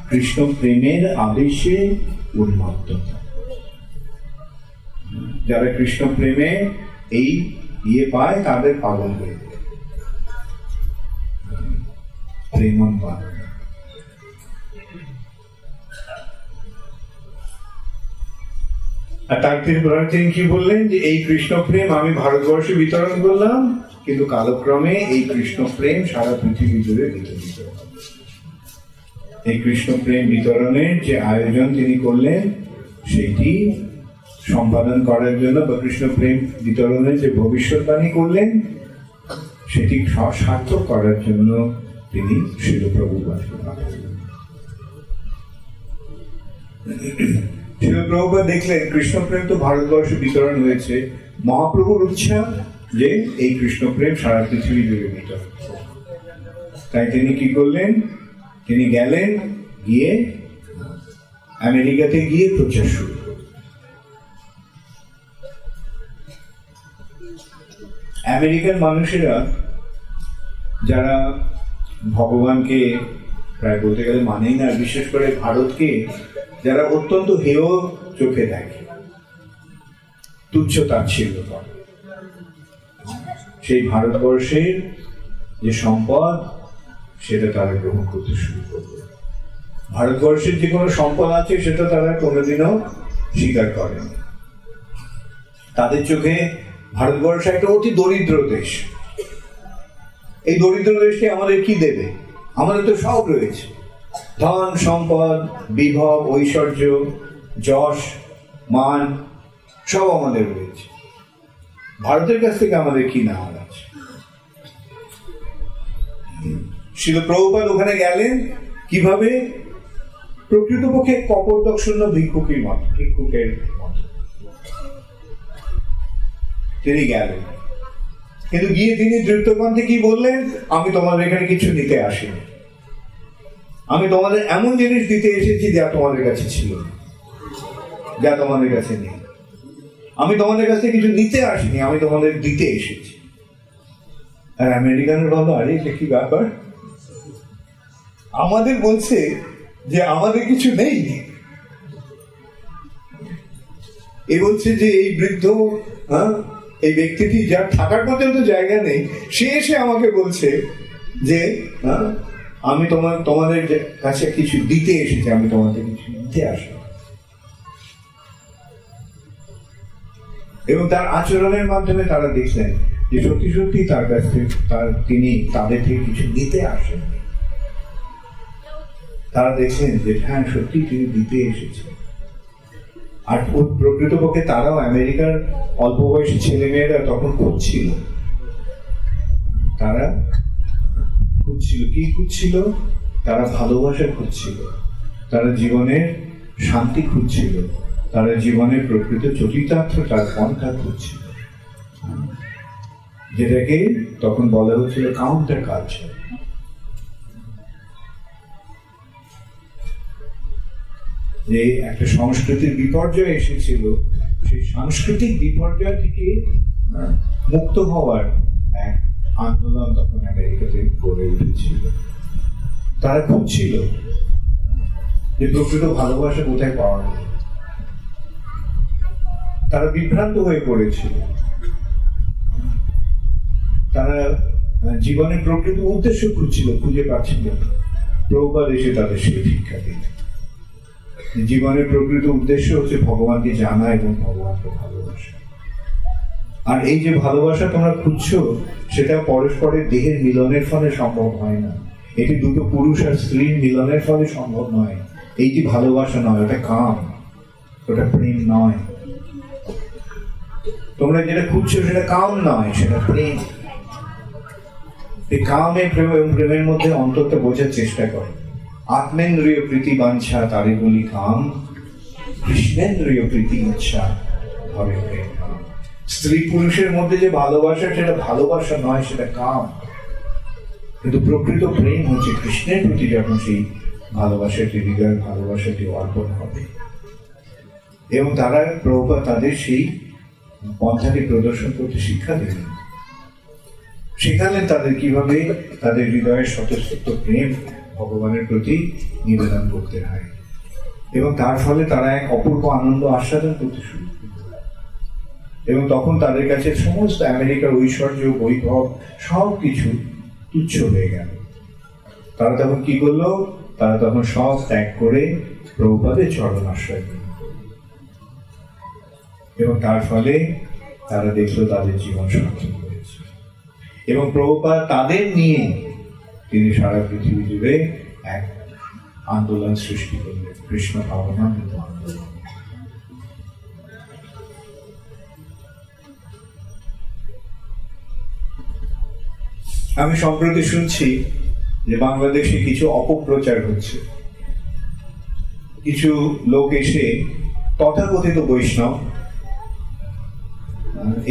কৃষ্ণ প্রেমের আবেশে উন্মত্ত। যারা কৃষ্ণ প্রেমে এই পায় তাদের পাগল হয়ে যায়, প্রেম উন্মাদনা। আর তারপরে তিনি কি বললেন যে এই কৃষ্ণ প্রেম আমি ভারতবর্ষে বিতরণ করলাম, কিন্তু কালক্রমে এই কৃষ্ণ প্রেম সারা পৃথিবী জুড়ে বিতরিত হবে। এই কৃষ্ণ প্রেম বিতরণের যে আয়োজন তিনি করলেন সেটি সম্পাদন করার জন্য বা কৃষ্ণ প্রেম বিতরণের যে ভবিষ্যৎবাণী করলেন সেটি সার্থক করার জন্য তিনি শিল প্রভুপাদকে পাঠালেন। শিল প্রভুপাদ দেখলেন কৃষ্ণ প্রেম তো ভারতবর্ষে বিতরণ হয়েছে, মহাপ্রভুর ইচ্ছা যে এই কৃষ্ণ প্রেম সারা পৃথিবী জুড়ে বিতরণ। তাই তিনি কি করলেন, তিনি গেলেন, গিয়ে আমেরিকাতে গিয়ে প্রচার শুরু করলেন। আমেরিকার মানুষেরা যারা ভগবানকে প্রায় বলতে গেলে মানেই না, বিশেষ করে ভারতকে যারা অত্যন্ত হেয় চোখে দেখে, তুচ্ছ তাচ্ছিল্য করে, সেই ভারতবর্ষের যে সম্পদ সেটা তারা গ্রহণ করতে শুরু করবে। ভারতবর্ষের যে কোনো সম্পদ আছে সেটা তারা কোনোদিনও স্বীকার করেনি। তাদের চোখে ভারতবর্ষ একটা অতি দরিদ্র দেশ। এই দরিদ্র দেশকে আমাদের কি দেবে? আমাদের তো সব রয়েছে, ধন সম্পদ, বিভব, ঐশ্বর্য, যশ, মান সব আমাদের রয়েছে। ভারতের কাছ থেকে আমাদের কি নেওয়ার আছে? শিল প্রভুপাদ ওখানে গেলেন কিভাবে? প্রকৃতপক্ষে কপোর্দকশূন্য ভিক্ষুকের মতো তিনি গেলেন, কিন্তু গিয়ে তিনি দৃপ্তকণ্ঠে কি বললেন, আমি তোমাদের এখানে কিছু নিতে আসিনি, আমি তোমাদের এমন জিনিস দিতে এসেছি যা তোমাদের কাছে ছিল না, যা তোমাদের কাছে নেই। আমি তোমাদের কাছে কিছু নিতে আসিনি, আমি তোমাদের দিতে এসেছি। আর আমেরিকানের ভালো, আরে এটা কি ব্যাপার, আমাদের বলছে যে আমাদের কিছু নেই। এ বলছে যে এই বৃদ্ধ এই ব্যক্তিটি যার থাকার পর্যন্ত জায়গা নেই, সে এসে আমাকে বলছে যে আমি তোমাদের কাছে কিছু দিতে এসেছি, আমি তোমাদের কিছু দিতে আসি। এবং তার আচরণের মাধ্যমে তারা দেখলেন যে সত্যি সত্যি তার কাছে তিনি তাদের থেকে কিছু দিতে আসেন। তারা দেখছেন যে হ্যাঁ সত্যি তিনি দিতে এসেছেন। আর প্রকৃতপক্ষে তারাও আমেরিকার অল্প বয়সী ছেলে মেয়েরা তখন খুঁজছিল, তারা খুঁজছিল কি খুঁজছিল? তারা ভালোবাসা খুঁজছিল, তারা জীবনের শান্তি খুঁজছিল, তারা জীবনের প্রকৃত চরিতার্থ তার পন্থা খুঁজছিল, যেটাকে তখন বলা হচ্ছিল কাউন্টার কালচার। যে একটা সংস্কৃতির বিপর্যয় এসেছিল, সেই সাংস্কৃতিক বিপর্যয় থেকে মুক্ত হওয়ার এক আন্দোলন তখন আমেরিকাতে গড়ে উঠেছিল। তারা খুঁজছিল যে প্রকৃত ভালোবাসা কোথায় পাওয়া যায়। তারা বিভ্রান্ত হয়ে পড়েছিল, তারা জীবনের প্রকৃত উদ্দেশ্য খুঁজছিল, খুঁজে পাচ্ছিল না। প্রভুপাদ এসে তাদের সেই শিক্ষা দিলেন। জীবনের প্রকৃত উদ্দেশ্য হচ্ছে ভগবানকে জানা এবং ভগবানকে ভালোবাসা। আর এই যে ভালোবাসা তোমরা খুঁজছো, সেটা পরস্পরের দেহের মিলনের ফলে সম্ভব হয় না। এটি দুটো পুরুষ আর স্ত্রীর মিলনের ফলে সম্ভব নয়। এইটি ভালোবাসা নয়, ওটা কাম, ওটা প্রেম নয়। তোমরা যেটা খুঁজছো সেটা কাম নয়, সেটা প্রেম। এই কামে প্রেম এবং প্রেমের মধ্যে অন্তরটা বোঝার চেষ্টা করো। আত্মেন্দ্রিয় প্রীতি বাঞ্ছা তারে বলি কাম, কৃষ্ণেন্দ্রিয় প্রীতি ইচ্ছা ধরে প্রেম। স্ত্রী পুরুষের মধ্যে যে ভালোবাসা, সেটা ভালোবাসা নয়, সেটা কাম। কিন্তু প্রকৃত প্রেম হচ্ছে কৃষ্ণের প্রতি যখন সেই ভালোবাসাটি, হৃদয়ের ভালোবাসাটি অর্পণ হবে। এবং তারা প্রভুপাদ তাদের সেই পন্থাটি প্রদর্শন করতে শিক্ষা দিলেন, শেখালেন তাদের কিভাবে তাদের হৃদয়ের স্বতঃস্ফূর্ত প্রেম ভগবানের প্রতি নিবেদন করতে হয়। এবং তার ফলে তারা এক অপূর্ব আনন্দ আস্বাদন করতে শুরু করল। এবং তখন তাদের কাছে সমস্ত আমেরিকার ঐশ্বর্য, বৈভব সবকিছু তুচ্ছ হয়ে গেল। তারা তখন কি করলো? তারা তখন সব ত্যাগ করে প্রভুপাদের চরণ আশ্রয় দিল। এবং তার ফলে তারা দেখলো তাদের জীবন সার্থক হয়েছে। এবং প্রভুপাদ তাদের নিয়ে তিনি সারা পৃথিবী জুড়ে এক আন্দোলন সৃষ্টি করলেন, কৃষ্ণ ভাবনামৃত আন্দোলন। আমি সম্প্রতি শুনছি যে বাংলাদেশে কিছু অপপ্রচার হচ্ছে। কিছু লোক এসে তথাকথিত বৈষ্ণব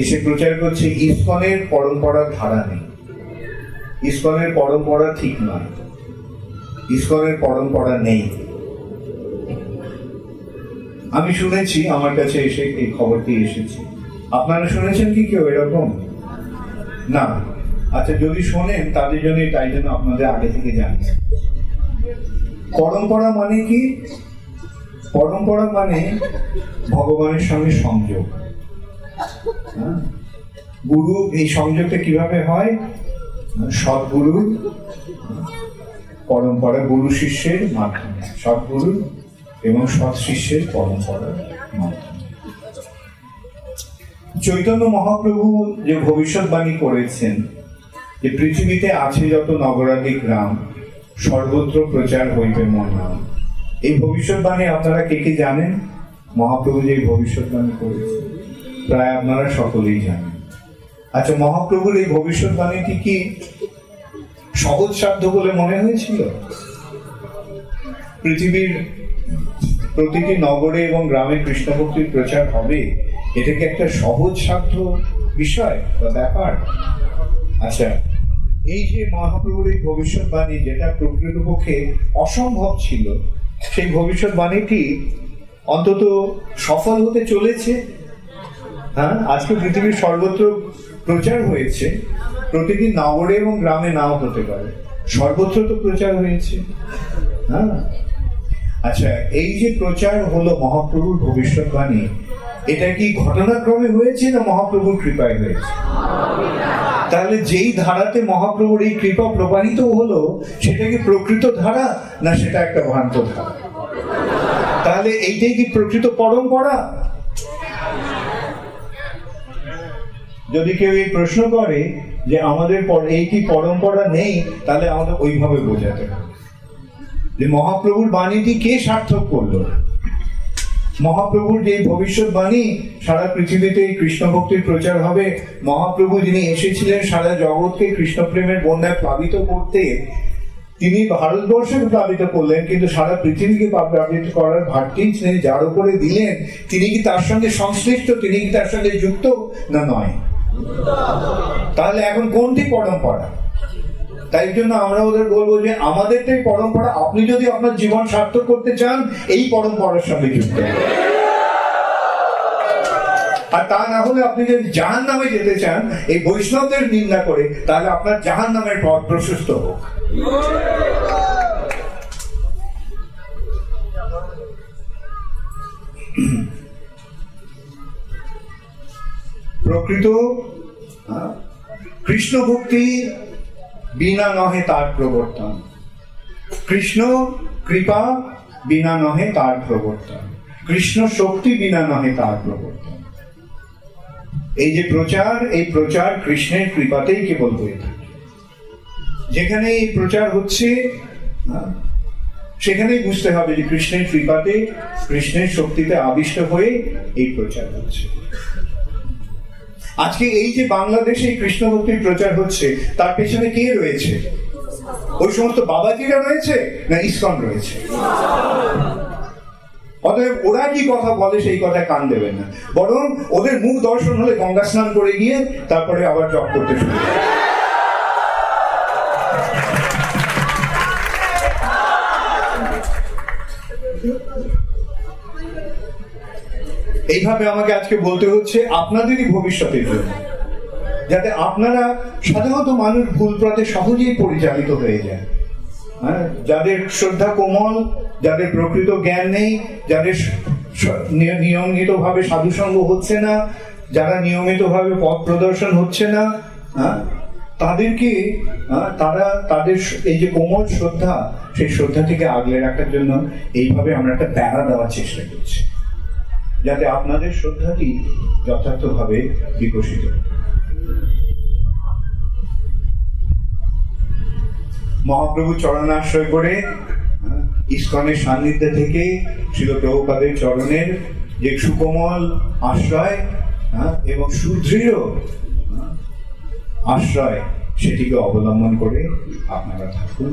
এসে প্রচার করছে ইসকনের পরম্পরার ধারা নেই, ইসকনের পরম্পরা ঠিক নয়, ইসকনের পরম্পরা নেই। আমি শুনেছি, আমার কাছে এসে এই খবরটি এসেছে। আপনারা শুনেছেন কি কেউ এরকম? না। আচ্ছা, যদি শোনেন তাদের জন্য, তাই জন্য আপনাদের আগে থেকে জানি। পরম্পরা মানে কি? পরম্পরা মানে ভগবানের সঙ্গে সংযোগ। গুরু, এই সংযোগটা কিভাবে হয়? সৎগুরু পরম্পরা, গুরু শিষ্যের মাধ্যমে, সৎগুরু এবং সৎ শিষ্যের পরম্পরার মাধ্যমে। চৈতন্য মহাপ্রভু যে ভবিষ্যৎবাণী করেছেন যে পৃথিবীতে আছে যত নগরাদি গ্রাম, সর্বত্র প্রচার হইবে মোর নাম, এই ভবিষ্যৎবাণী আপনারা কে কে জানেন? মহাপ্রভু যে ভবিষ্যৎবাণী করেছেন প্রায় আপনারা সকলেই জানেন। আচ্ছা, মহাপ্রভুর এই ভবিষ্যৎবাণীটি কি সহজসাধ্য বলে মনে হয়েছিল? পৃথিবীর প্রতিটি নগরে এবং গ্রামে কৃষ্ণ ভক্তির প্রচার হবে, এটা কি একটা সহজসাধ্য বিষয় বা ব্যাপার? আচ্ছা, এই যে মহাপ্রভুর এই ভবিষ্যৎবাণী, যেটা প্রকৃতপক্ষে অসম্ভব ছিল, সেই ভবিষ্যৎবাণীটি অন্তত সফল হতে চলেছে। হ্যাঁ, আজকে পৃথিবীর সর্বত্র প্রচার হয়েছে, প্রতিটি নগরে এবং গ্রামে নাও হতে পারে, সর্বত্র তো প্রচার হয়েছে। হ্যাঁ, আচ্ছা, এই যে প্রচার হলো মহাপ্রভুর ভবিষ্যৎবাণী, এটা কি ঘটনাক্রমে হয়েছে না মহাপ্রভুর কৃপায় হয়েছে? তাহলে যেই ধারাতে মহাপ্রভুর এই কৃপা প্রবাহিত হলো, সেটা কি প্রকৃত ধারা না সেটা একটা ভ্রান্ত ধারা? তাহলে এইটাই কি প্রকৃত পরম্পরা? যদি কেউ এই প্রশ্ন করে যে আমাদের এই কি পরম্পরা নেই, তাহলে আমাদের ওইভাবে বোঝাতে হবে যে মহাপ্রভুর বাণীটি কে সার্থক করলো। মহাপ্রভুর যে ভবিষ্যৎবাণী সারা পৃথিবীতে কৃষ্ণ ভক্তির প্রচার হবে, মহাপ্রভু যিনি এসেছিলেন সারা জগৎকে কৃষ্ণ প্রেমের বন্যায় প্লাবিত করতে, তিনি ভারতবর্ষকে প্লাবিত করলেন, কিন্তু সারা পৃথিবীকে প্লাবিত করার ভারটি তিনি যার উপরে দিলেন, তিনি কি তার সঙ্গে সংশ্লিষ্ট, তিনি কি তার সঙ্গে যুক্ত না নয়? তাহলে এখন কোনটি পরম্পরা? তাই জন্য আমরা ওদের বলবো যে আমাদেরটাই পরম্পরা। আপনি যদি আপনার জীবন সার্থক করতে চান, এই পরম্পরার সঙ্গে যুক্ত, আর তা না হলে আপনি যদি জাহান্নামে যেতে চান এই বৈষ্ণবদের নিন্দা করে, তাহলে আপনার জাহান্নামের পথ প্রশস্ত হোক। প্রকৃত কৃষ্ণ ভক্তি বিনা নহে তার প্রবর্তন, কৃষ্ণ কৃপা বিনা নহে তার প্রবর্তন, কৃষ্ণ শক্তি বিনা নহে তার প্রবর্তন। এই যে প্রচার, এই প্রচার কৃষ্ণের কৃপাতেই কেবল হয়ে থাকে। যেখানে এই প্রচার হচ্ছে সেখানেই বুঝতে হবে যে কৃষ্ণের কৃপাতে, কৃষ্ণের শক্তিতে আবিষ্ট হয়ে এই প্রচার হচ্ছে। আজকে এই যে বাংলাদেশে কৃষ্ণ ভক্তির প্রচার হচ্ছে, তার পেছনে কে রয়েছে? ওই সমস্ত বাবাজিরা রয়েছে না ইসকন রয়েছে? অতএব ওরা কি কথা বলে সেই কথায় কান দেবেন না, বরং ওদের মুখ দর্শন হলে গঙ্গা স্নান করে গিয়ে তারপরে আবার জপ করতে শুরু করে। এইভাবে আমাকে আজকে বলতে হচ্ছে আপনাদেরই ভবিষ্যতের জন্য, যাতে আপনারা, সাধারণত মানুষ ভুল পথে সহজেই পরিচালিত হয়ে যায়। হ্যাঁ, যাদের শ্রদ্ধা কোমল, যাদের প্রকৃত জ্ঞান নেই, যাদের নিয়মিত ভাবে সাধুসঙ্গ হচ্ছে না, যারা নিয়মিত ভাবে পথ প্রদর্শন হচ্ছে না, তাদেরকে তারা তাদের এই যে কোমল শ্রদ্ধা, সেই শ্রদ্ধা থেকে আগলে রাখার জন্য এইভাবে আমরা একটা প্যারা দেওয়ার চেষ্টা করছি। যাতে আপনাদের শ্রদ্ধাটি যথার্থভাবে বিকশিত। মহাপ্রভু চরণাশ্রয় করে ইস্কনের সান্নিধ্যে থেকে শ্রীল প্রভুপাদের চরণের যে সুকোমল আশ্রয় এবং সুদৃঢ় আশ্রয়, সেটিকে অবলম্বন করে আপনারা থাকুন,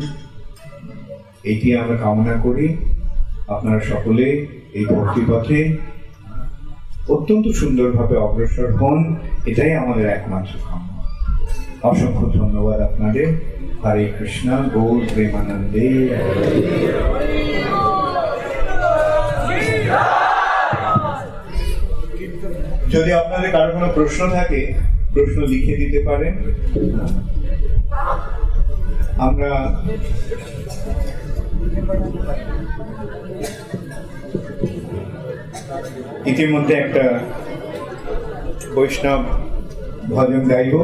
এটি আমরা কামনা করি। আপনারা সকলে এই ভক্তিপথে অত্যন্ত সুন্দরভাবে অগ্রসর হন, এটাই আমাদের একমাত্র কামনা। অসংখ্য ধন্যবাদ আপনাদের। হরে কৃষ্ণ, গৌর প্রেমানন্দে। যদি আপনাদের কারো কোনো প্রশ্ন থাকে, প্রশ্ন লিখে দিতে পারেন। আমরা ইতিমধ্যে একটা বৈষ্ণব ভজন গাইব।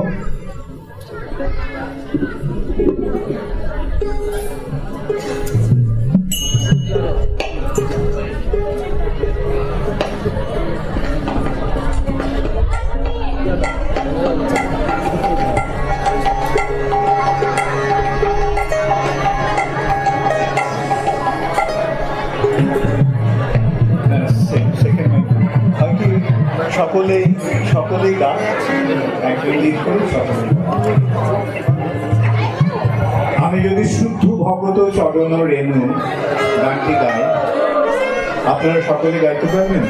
সকলেই গান আমি যদি শুদ্ধ ভগত চরণ রেণু গানটি গাই, আপনারা সকলে গাইতে পারবেন?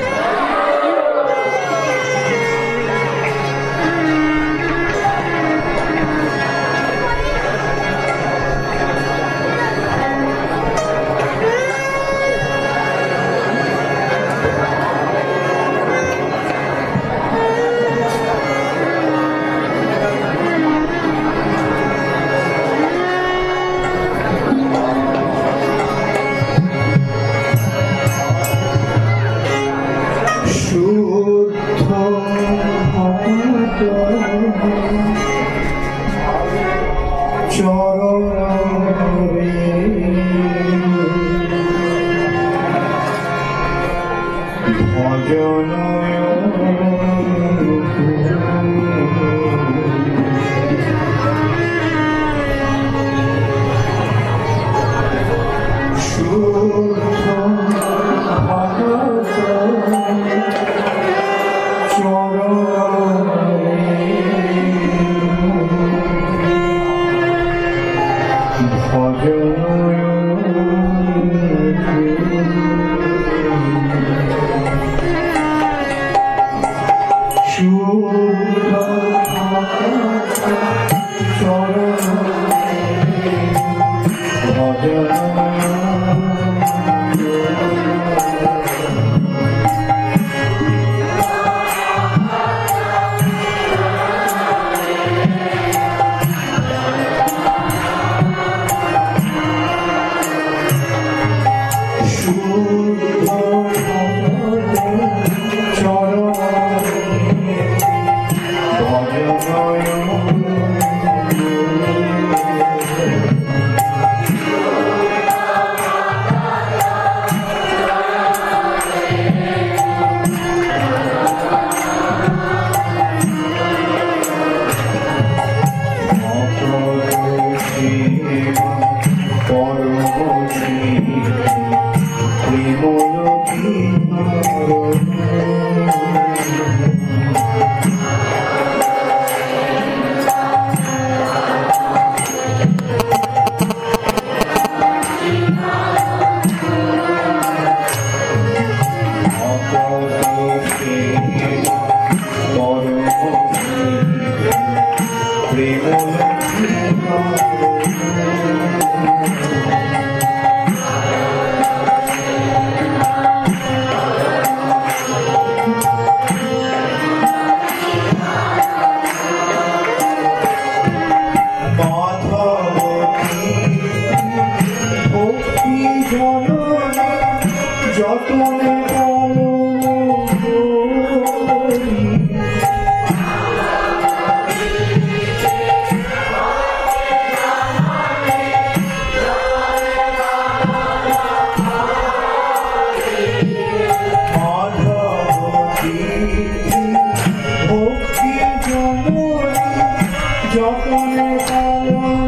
যতনে পালন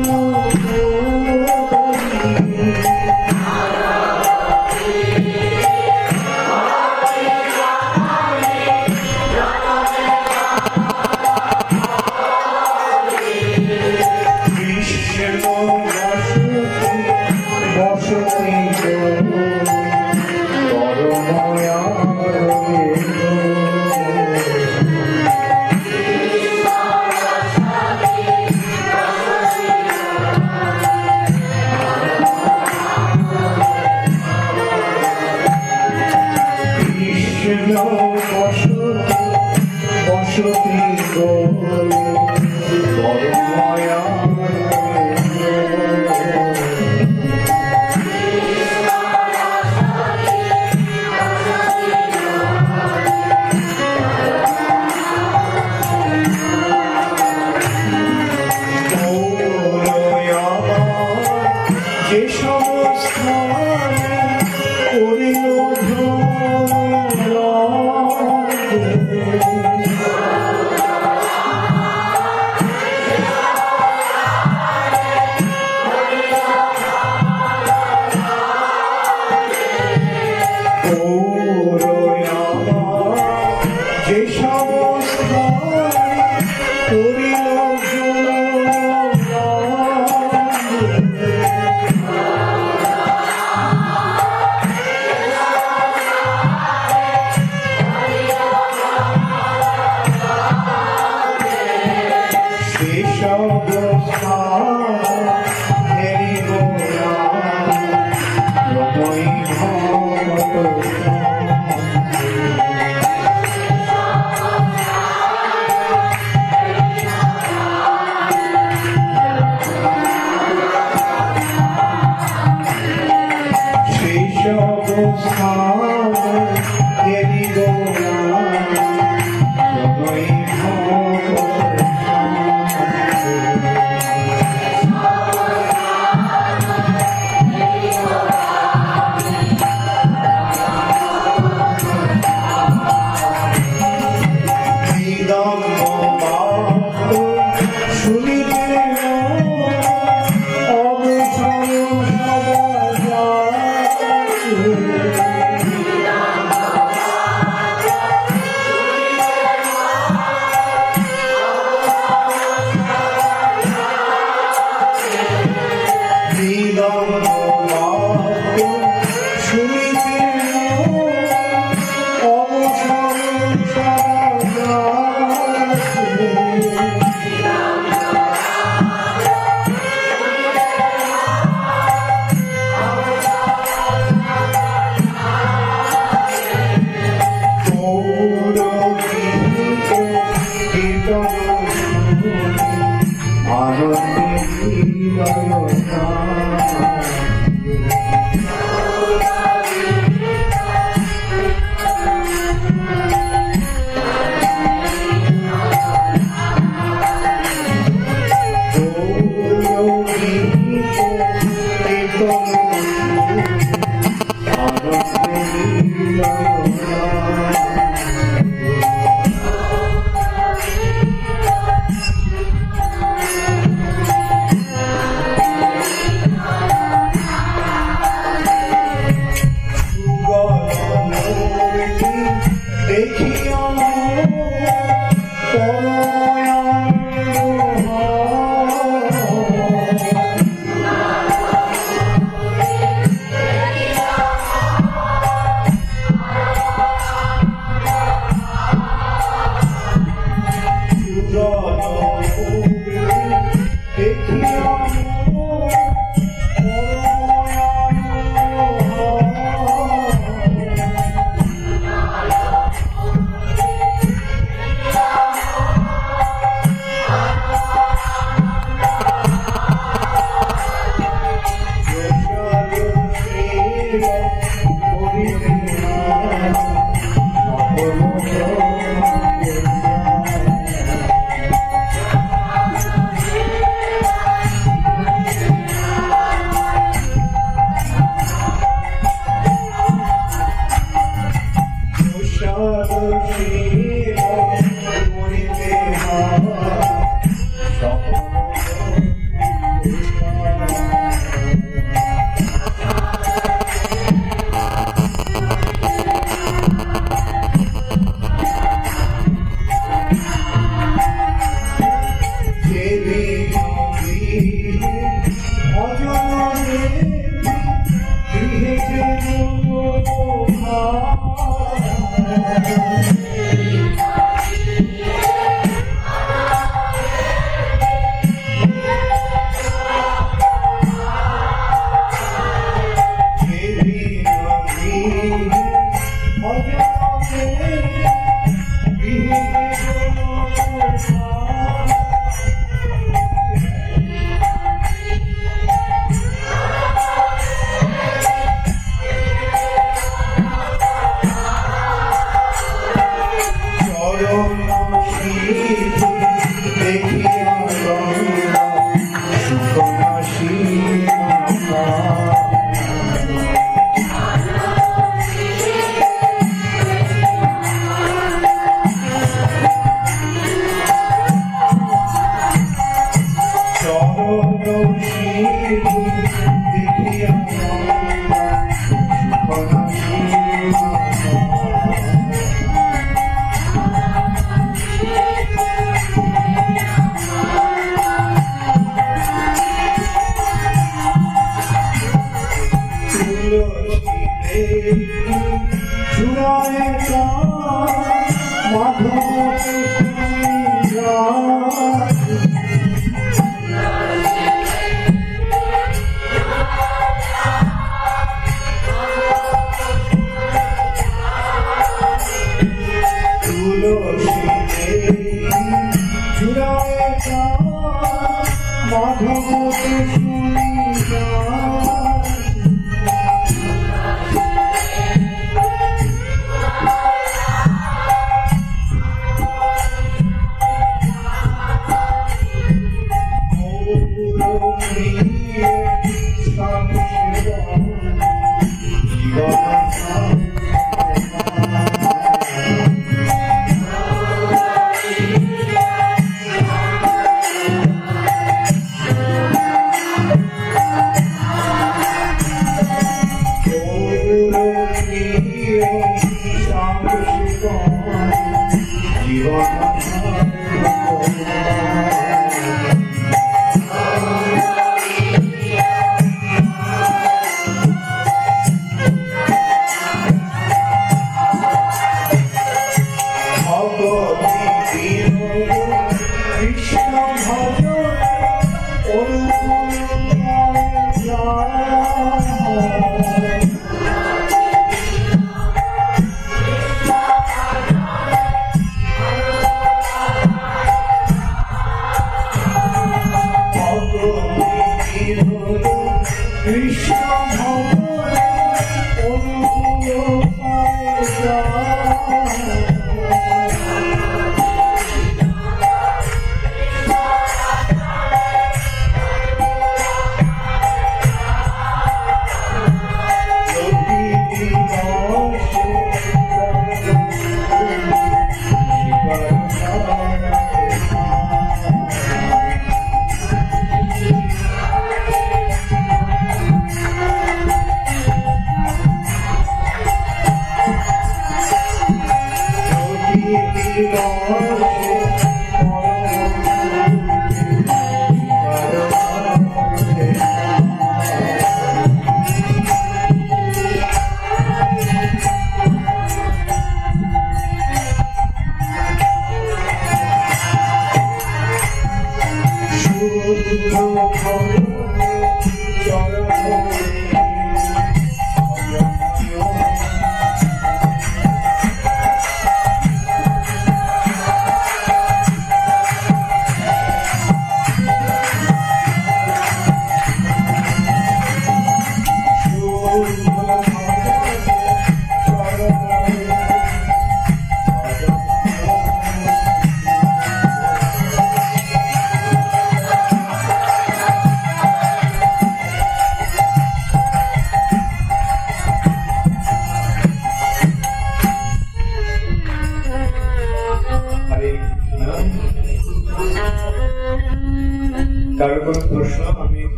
কারো কোনো প্রশ্ন? আমি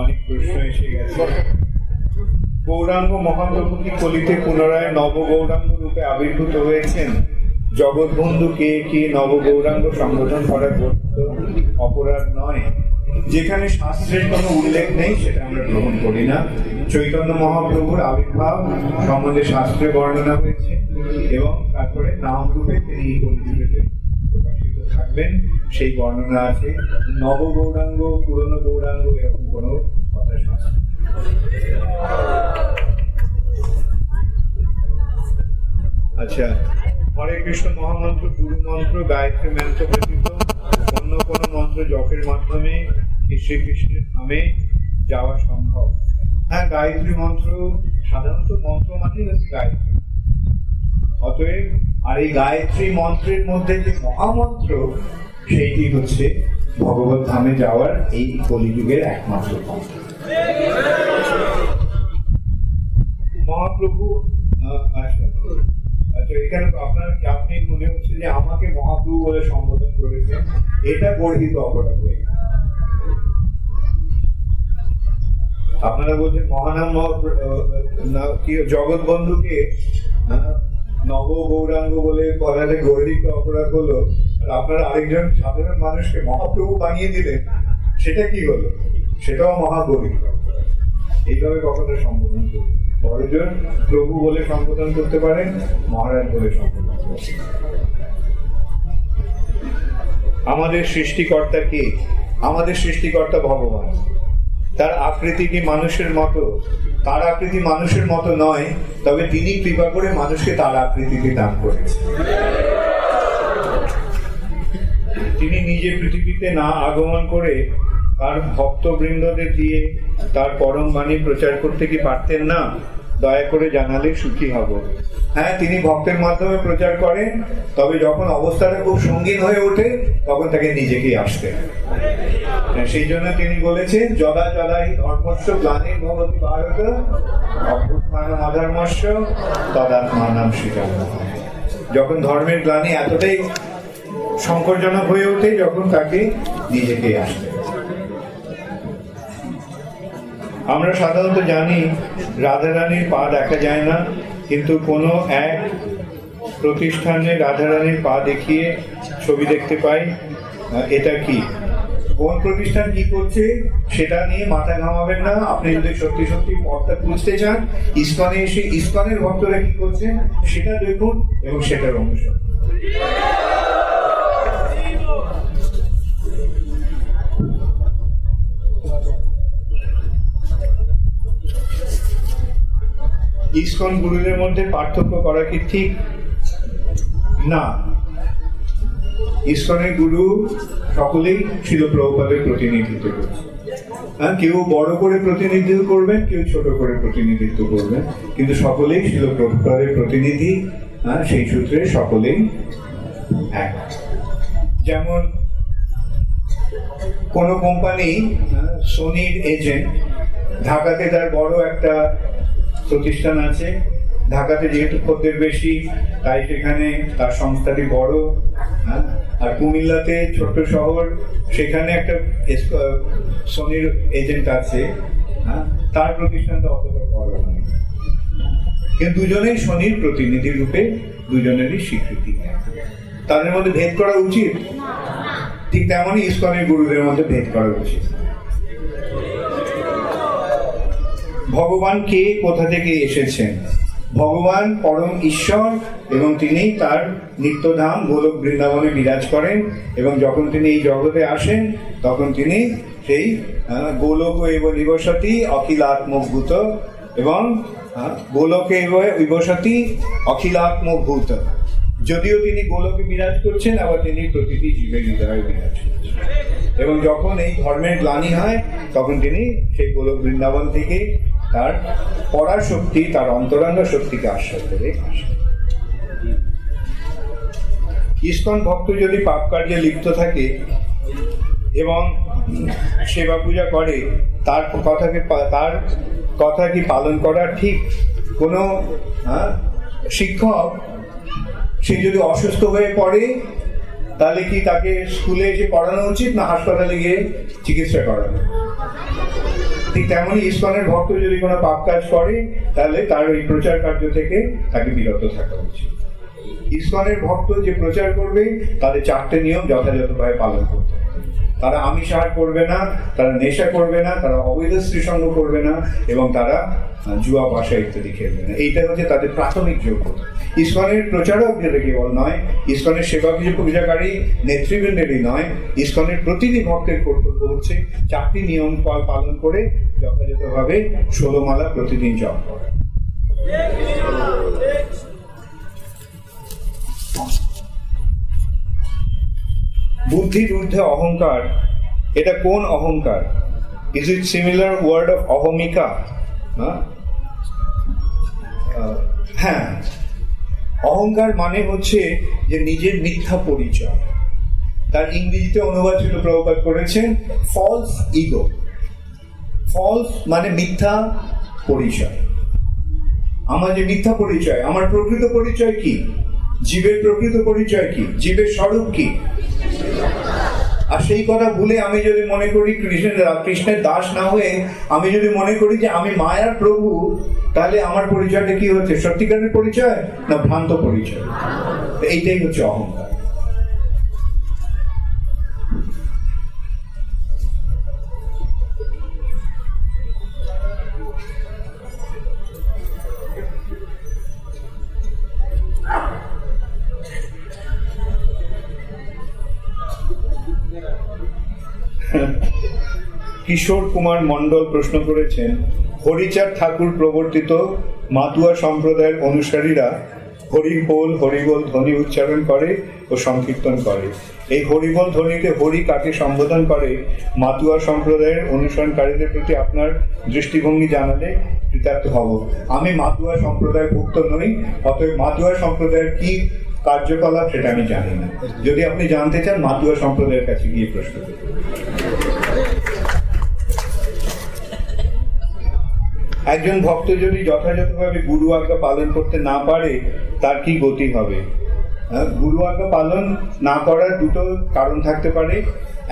অনেক প্রশ্ন এসে গেছে। গৌরাঙ্গ মহাপ্রভু কি কলিতে পুনরায় নব গৌরাঙ্গ রূপে আবির্ভূত হয়েছেন? জগৎবন্ধু কে কি নব গৌরাঙ্গ সম্বোধন করার অপরাধ নয়। যেখানে শাস্ত্রের কোনো উল্লেখ নেই সেটা আমরা গ্রহণ করি না। চৈতন্য মহাপ্রভুর আবির্ভাব সম্বন্ধে শাস্ত্রে বর্ণনা হয়েছে এবং তারপরে নাম রূপে তিনি কলিযুগে প্রকাশিত থাকবেন সেই বর্ণনা আছে। নব গৌরাঙ্গ, পুরনো গৌরাঙ্গ এরকম কোনো কথা শাস্ত্র। আচ্ছা, হরে কৃষ্ণ মহামন্ত্র, গুরু মন্ত্র, গায়ত্রী মন্ত্র ব্যতীত অন্য কোনো মন্ত্র জপের মাধ্যমে শ্রীকৃষ্ণের নামে যাওয়া সম্ভব? হ্যাঁ, গায়ত্রী মন্ত্র সাধারণত মন্ত্র মানে হচ্ছে গায়ত্রী। অতএব আর এই গায়ত্রী মন্ত্রের মধ্যে যে মহামন্ত্র সেইটি হচ্ছে ভগবত ধামে যাওয়ার এই কলিযুগের একমাত্র পথ। মহাপ্রভু আচ্ছা, এখানে আপনার আপনি মনে হচ্ছে যে আমাকে মহাপ্রভু বলে সম্বোধন করেছেন, এটা গর্হিত অপরাধ হয়ে গেছে। আপনারা বলছেন মহানাম জগৎ বন্ধুকে নব গৌরাঙ্গ বলে বলাতে গর্হিত অপরাধ হলো, আর আপনারা আরেকজন সাধারণ মানুষকে মহাপ্রভু বানিয়ে দিলেন, সেটা কি হলো? সেটাও মহাগরিব। এইভাবে কখনো সম্বোধন করুন। বড়জন প্রভু বলে সম্বোধন করতে পারেন, মহারাজ বলে সম্বোধন করতে পারেন। আমাদের সৃষ্টিকর্তা কে? আমাদের সৃষ্টিকর্তা ভগবান। তার আকৃতি কি মানুষের মতো? তার আকৃতি মানুষের মতো নয়, তবে তিনি কৃপা করে মানুষকে তার আকৃতিতে দান করেছেন। তিনি নিজে পৃথিবীতে না আগমন করে তার ভক্তবৃন্দদের দিয়ে তার পরম বাণী প্রচার করতে কি পারতেন না? দয়া করে জানালে সুখী হব। হ্যাঁ, তিনি ভক্তের মাধ্যমে প্রচার করেন, তবে যখন অবস্থাটা খুব সঙ্গীন হয়ে ওঠে তখন তাকে নিজেকেই আসতে হয়। সেই জন্য তিনি বলেছেন, যদা যদা হি ধর্মস্য গ্লানির্ভবতি ভারত অভ্যুত্থানম অধর্মস্য তদাত্মানাং সৃজনম। যখন ধর্মের গ্লানি এতটাই সংকটজনক হয়ে ওঠে, যখন তাকে নিজেকেই আসতে হয়। আমরা সাধারণত জানি রাধারানীর পা দেখা যায় না, কিন্তু কোনো এক প্রতিষ্ঠানে রাধারানীর পা দেখিয়ে ছবি দেখতে পাই। এটা কি, কোন প্রতিষ্ঠান কি করছে সেটা নিয়ে মাথা ঘামাবেন না। আপনি যদি সত্যি সত্যি পথটা বুঝতে চান, ইসকনে এসে ইসকনের ভক্তরা কি করছেন সেটা দেখুন এবং সেটার অনুসরণ। ইসকন গুরুদের মধ্যে পার্থক্য করা কি ঠিক? না, ইসকনের গুরু সকলেই শিল প্রভুপাদের প্রতিনিধিত্ব করছে। কেউ বড় করে প্রতিনিধিত্ব করবেন, কেউ ছোট করে প্রতিনিধিত্ব করবেন, কিন্তু সকলেই শিল প্রভুপাদের প্রতিনিধি। সেই সূত্রে সকলেই এক। যেমন কোন কোম্পানি সোনির এজেন্ট, ঢাকাতে তার বড় একটা প্রতিষ্ঠান আছে। ঢাকাতে যেহেতু খদ্দের বেশি, তাই সেখানে তার সংস্থাটি বড়। আর কুমিল্লাতে ছোট্ট শহর, সেখানে একটা সোনির এজেন্ট আছে, তার প্রতিষ্ঠানটা অতটা বড় নয়, কিন্তু দুজনেই সোনির প্রতিনিধি রূপে দুজনেরই স্বীকৃতি। তাদের মধ্যে ভেদ করা উচিত? ঠিক তেমনই ইসকনের গুরুদের মধ্যে ভেদ করা উচিত। ভগবান কে, কোথা থেকে এসেছেন? ভগবান পরম ঈশ্বর এবং তিনি তার নিত্যধাম গোলক বৃন্দাবনে বিরাজ করেন, এবং যখন তিনি এই জগতে আসেন তখন তিনি সেই গোলক এব নিবসতি অখিলাত্মভূত, এবং গোলকে এব নিবসতি অখিলাত্মভূত। যদিও তিনি গোলকে বিরাজ করছেন, আবার তিনি প্রতিটি জীবের হৃদয়ে বিরাজ করছেন। এবং যখন এই ধর্মের গ্লানি হয় তখন তিনি সেই গোলক বৃন্দাবন থেকে তার পরাশক্তি, তার অন্তরঙ্গ শক্তিকে আশ্রয় করে আসেন। ইসকন ভক্ত যদি পাপ কার্যে লিপ্ত থাকে এবং সেবা পূজা করে, তার কথা কি পালন করা ঠিক? কোনো শিক্ষক সে যদি অসুস্থ হয়ে পড়ে, তাহলে কি তাকে স্কুলে এসে পড়ানো উচিত, না হাসপাতালে গিয়ে চিকিৎসা করানো? ঠিক তেমনই ইসকনের ভক্ত যদি কোনো পাপ কাজ করে, তাহলে তার ওই প্রচার কার্য থেকে তাকে বিরত থাকা উচিত। ইসকনের ভক্ত যে প্রচার করবে, তাদের 4টে নিয়ম যথাযথভাবে পালন করতে হবে। তারা আমিষ আহার করবে না, তারা নেশা করবে না, তারা অবৈধ স্ত্রী সঙ্গ করবে না, এবং তারা জুয়া পাশা ইত্যাদি খেলবে না। এইটা হচ্ছে তাদের প্রাথমিক যোগ্যতা। ইসকনের প্রচারক যেটা কেবল নয়, ইসকনের সেবা পূজাকারী নেতৃবৃন্দেরই নয়, ইসকনের প্রতিটি ভক্তের কর্তব্য হচ্ছে 4টি নিয়ম পালন করে যথাযথভাবে 16 মালা প্রতিদিন জপ করা। বুদ্ধির ঊর্ধ্বে অহংকার, এটা কোন অহংকার? Is it similar word of অহমিকা? হ্যাঁ, অহংকার মানে হচ্ছে যে নিজের মিথ্যা পরিচয়। তার ইংরেজিতে অনুবাদ ছিল প্রভুপাদ করেছেন ফলস ইগো। ফলস মানে মিথ্যা পরিচয়। আমার যে মিথ্যা পরিচয়, আমার প্রকৃত পরিচয় কি? জীবের প্রকৃত পরিচয় কি? জীবের স্বরূপ কি? আর সেই কথা ভুলে আমি যদি মনে করি কৃষ্ণের দাস না হয়ে আমি যদি মনে করি যে আমি মায়ার প্রভু, তাহলে আমার পরিচয়টা কি হচ্ছে? সত্যিকারের পরিচয় না ভ্রান্ত পরিচয়? এইটাই হচ্ছে অহংকার। কিশোর কুমার মন্ডল প্রশ্ন করেছেন, হরিচাঁদ ঠাকুর প্রবর্তিত মাতুয়া সম্প্রদায়ের অনুসারীরা হরিবোল হরিবোল ধ্বনি উচ্চারণ করে ও সংকীর্তন করে। এই হরিবোল ধ্বনিতে হরি কাকে সম্বোধন করে মাতুয়া সম্প্রদায়ের অনুসরণকারীদের প্রতি আপনার দৃষ্টিভঙ্গি জানালে কৃতার্থ হব। আমি মাতুয়া সম্প্রদায়ের ভুক্ত নই, অতএব মাতুয়া সম্প্রদায়ের কি কার্যকলাপ সেটা আমি জানি না। যদি আপনি জানতে চান মাতুয়া সম্প্রদায়ের কাছে গিয়ে প্রশ্ন করুন। একজন ভক্ত যদি যথাযথভাবে গুরু আজ্ঞা পালন করতে না পারে তার কি গতি হবে? গুরু আজ্ঞা পালন না করার দুটো কারণ থাকতে পারে,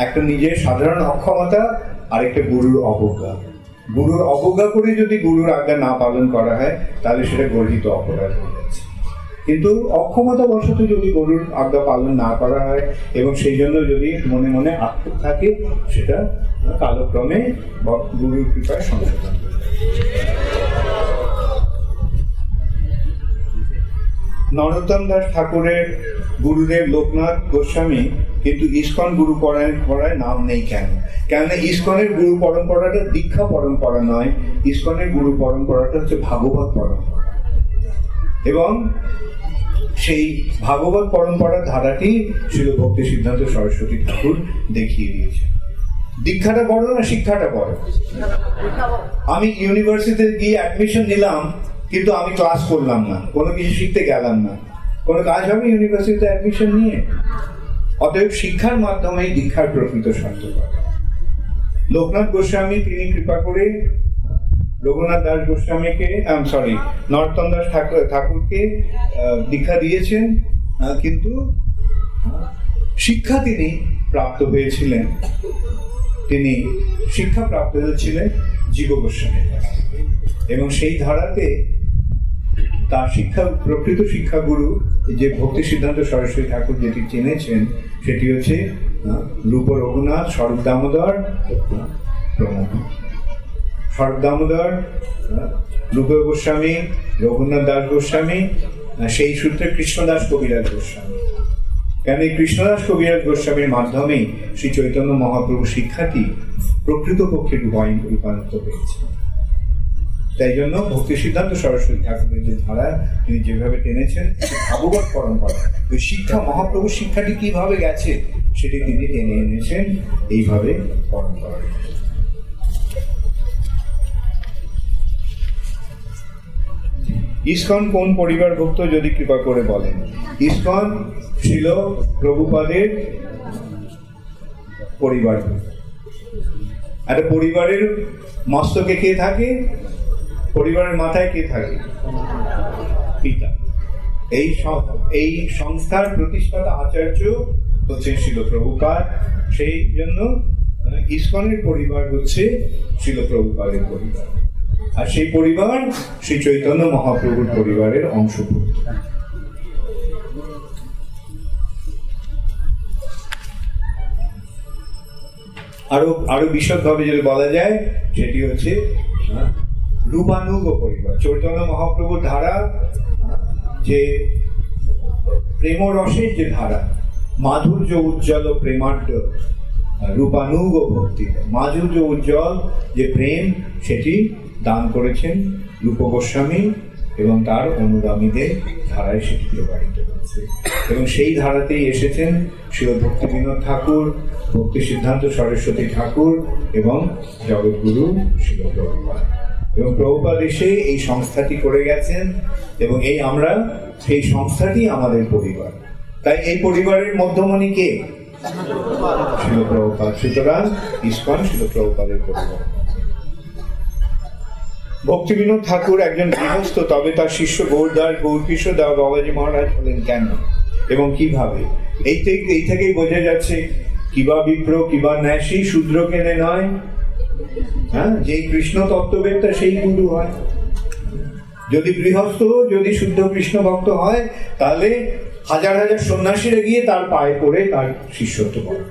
একটা নিজের সাধারণ অক্ষমতা আর একটা গুরুর অবজ্ঞা। গুরুর অবজ্ঞা করে যদি গুরুর আজ্ঞা না পালন করা হয় তাহলে সেটা গর্হিত অপরাধ হয়ে যাচ্ছে। কিন্তু অক্ষমতা বশত যদি গরুর আজ্ঞা পালন না করা হয় এবং সেই জন্য যদি মনে মনে আক্ষেপ থাকে, সেটা কালক্রমে গুরুর কৃপায় সংশোধন করে। নরোত্তম দাস ঠাকুরের গুরুদেব লোকনাথ গোস্বামী কিন্তু ইস্কন গুরু পরম্পরায় নাম নেই কেন? কেননা ইস্কনের গুরু পরম্পরাটা দীক্ষা পরম্পরা নয়, ইস্কনের গুরু পরম্পরাটা হচ্ছে ভাগবত পরম্পরা, এবং সেই ভাগবত পরম্পরার ধারাটি ছিল ভক্তি সিদ্ধান্ত সরস্বতী ঠাকুর দেখিয়ে দিয়েছে। দীক্ষাটা বড় না শিক্ষাটা বড়? আমি ইউনিভার্সিটিতে গিয়ে অ্যাডমিশন নিলাম কিন্তু আমি ক্লাস করলাম না, কোনো কিছু শিখতে গেলাম না, কোনো কাজ হবে ইউনিভার্সিটিতে অ্যাডমিশন নিয়ে? অতএব শিক্ষার মাধ্যমে দীক্ষার প্রকৃত সার্থকতা। লোকনাথ গোস্বামী তিনি কৃপা করে রঘুনাথ দাস গোস্বামীকে নরোত্তম দাস ঠাকুরকে দীক্ষা দিয়েছেন, কিন্তু শিক্ষা তিনি প্রাপ্ত হয়েছিলেন, তিনি শিক্ষা প্রাপ্ত হয়েছিলেন জীব গোস্বামীর কাছ থেকে, এবং সেই ধারাতে তার প্রকৃত শিক্ষাগুরু যে ভক্তি সিদ্ধান্ত সরস্বতী ঠাকুর যেটি চিনেছেন সেটি হচ্ছে রূপ রঘুনাথ, স্বরূপ দামোদর প্রমুখ। স্বরূপ দামোদর, রূপ গোস্বামী, রঘুনাথ দাস গোস্বামী, সেই সূত্রে কৃষ্ণদাস কবিরাজ গোস্বামী। কেন এই কৃষ্ণদাস কবিরাজ গোস্বামীর মাধ্যমেই শ্রী চৈতন্য মহাপ্রভু শিক্ষাটি প্রকৃতপক্ষে রূপান্তরিত হয়েছে। তাই জন্য ভক্তি সিদ্ধান্ত সরস্বতী ঠাকুরের যে ধারা তিনি যেভাবে টেনেছেন ভাগবত পরম্পরা, ওই শিক্ষা মহাপ্রভুর শিক্ষাটি কিভাবে গেছে সেটি তিনি টেনে এনেছেন এইভাবে পরম্পরা। ইস্কন কোন পরিবারভুক্ত যদি কৃপা করে বলেন? ইস্কন ছিল প্রভুপাদের পরিবারভুক্ত। একটা পরিবারের মস্তকে কে থাকে? পরিবারের মাথায় কে থাকে? পিতা। এই সংস্থার প্রতিষ্ঠাতা আচার্য হচ্ছে শিল প্রভুপাদ। সেই জন্য ইস্কনের পরিবার হচ্ছে শিল প্রভুপাদের পরিবার, আর সেই পরিবার শ্রী চৈতন্য মহাপ্রভুর পরিবারের অংশভুক্ত। আরো বিশদভাবে যদি বলা যায় সেটি হচ্ছে রূপানুগ পরিবার। চৈতন্য মহাপ্রভুর ধারা যে প্রেম রসের যে ধারা, মাধুর্য উজ্জ্বল প্রেমাঢ্য রূপানুগ ভক্তি, মাধুর্য উজ্জ্বল যে প্রেম সেটি দান করেছেন রূপ গোস্বামী এবং তার অনুগামীদের ধারায় সেটি প্রবাহিত হচ্ছে, এবং সেই ধারাতেই এসেছেন শ্রী ভক্তি বিনোদ ঠাকুর, ভক্তি সিদ্ধান্ত সরস্বতী ঠাকুর এবং জগৎগুরু শিল প্রভুপাদ। এবং প্রভুপাদ এসে এই সংস্থাটি করে গেছেন, এবং আমরা সেই সংস্থাটি আমাদের পরিবার। তাই এই পরিবারের মধ্যমণি কে? শিল প্রভুপাদ। সুতরাং ইস্কন শিল প্রভুপাদের পরিবার। ভক্তি বিনোদ ঠাকুর একজন গৃহস্থ, তবে তার শিষ্য গৌরদাস গৌরকিশোর দাস বাবাজি মহারাজ হলেন কেন এবং কিভাবে? এই থেকেই বোঝা যাচ্ছে কিবা বিপ্র কিবা ন্যাসী শূদ্র কেনে নয়। যেই কৃষ্ণ তত্ত্ববেত্তা সেই গুরু হয়। যদি গৃহস্থ যদি শুদ্ধ কৃষ্ণ ভক্ত হয় তাহলে হাজার হাজার সন্ন্যাসীরা গিয়ে তার পায়ে পড়ে তার শিষ্যত্ব করে।